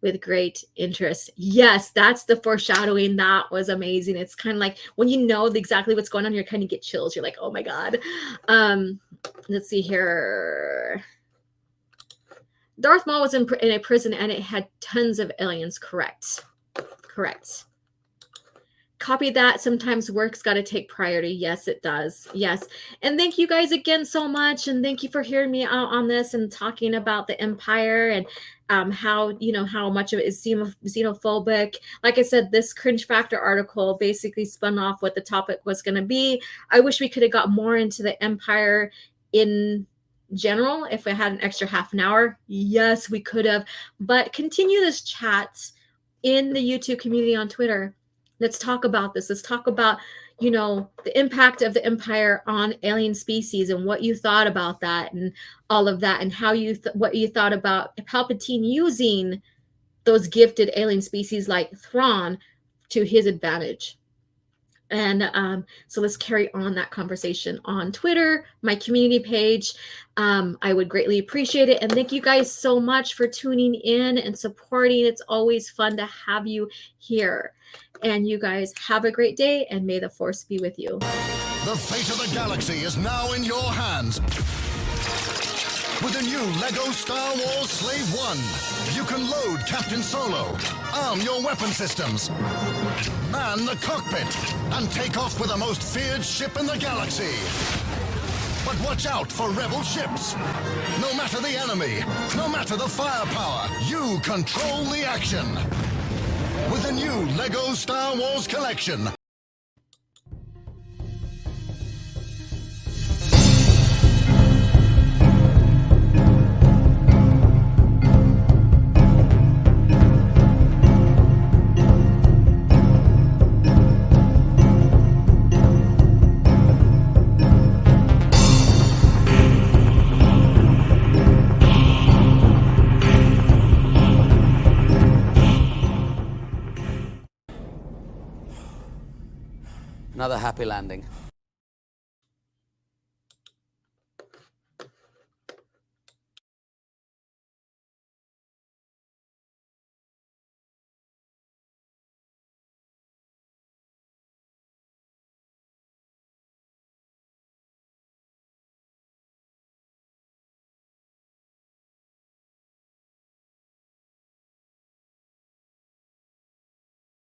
[SPEAKER 5] with great interest." Yes, that's the foreshadowing. That was amazing. It's kind of like when you know exactly what's going on, you kind of get chills. You're like, oh my God. Let's see here. Darth Maul was in a prison and it had tons of aliens. Correct. Correct. Copy that. Sometimes work's got to take priority. Yes, it does. Yes. And thank you guys again so much. And thank you for hearing me out on this and talking about the Empire and how much of it is xenophobic. Like I said, this Cringe Factor article basically spun off what the topic was going to be. I wish we could have got more into the Empire in general. If I had an extra half an hour, yes, we could have. But continue this chat in the YouTube community on Twitter. Let's talk about this. Let's talk about, the impact of the Empire on alien species and what you thought about that and all of that, and how what you thought about Palpatine using those gifted alien species like Thrawn to his advantage. And so let's carry on that conversation on Twitter, my community page. I would greatly appreciate it. And thank you guys so much for tuning in and supporting. It's always fun to have you here. And you guys have a great day, and may the Force be with you.
[SPEAKER 9] The fate of the galaxy is now in your hands. With the new LEGO Star Wars Slave 1, you can load Captain Solo, arm your weapon systems, man the cockpit, and take off with the most feared ship in the galaxy. But watch out for rebel ships. No matter the enemy, no matter the firepower, you control the action. With the new LEGO Star Wars collection.
[SPEAKER 10] Another happy landing.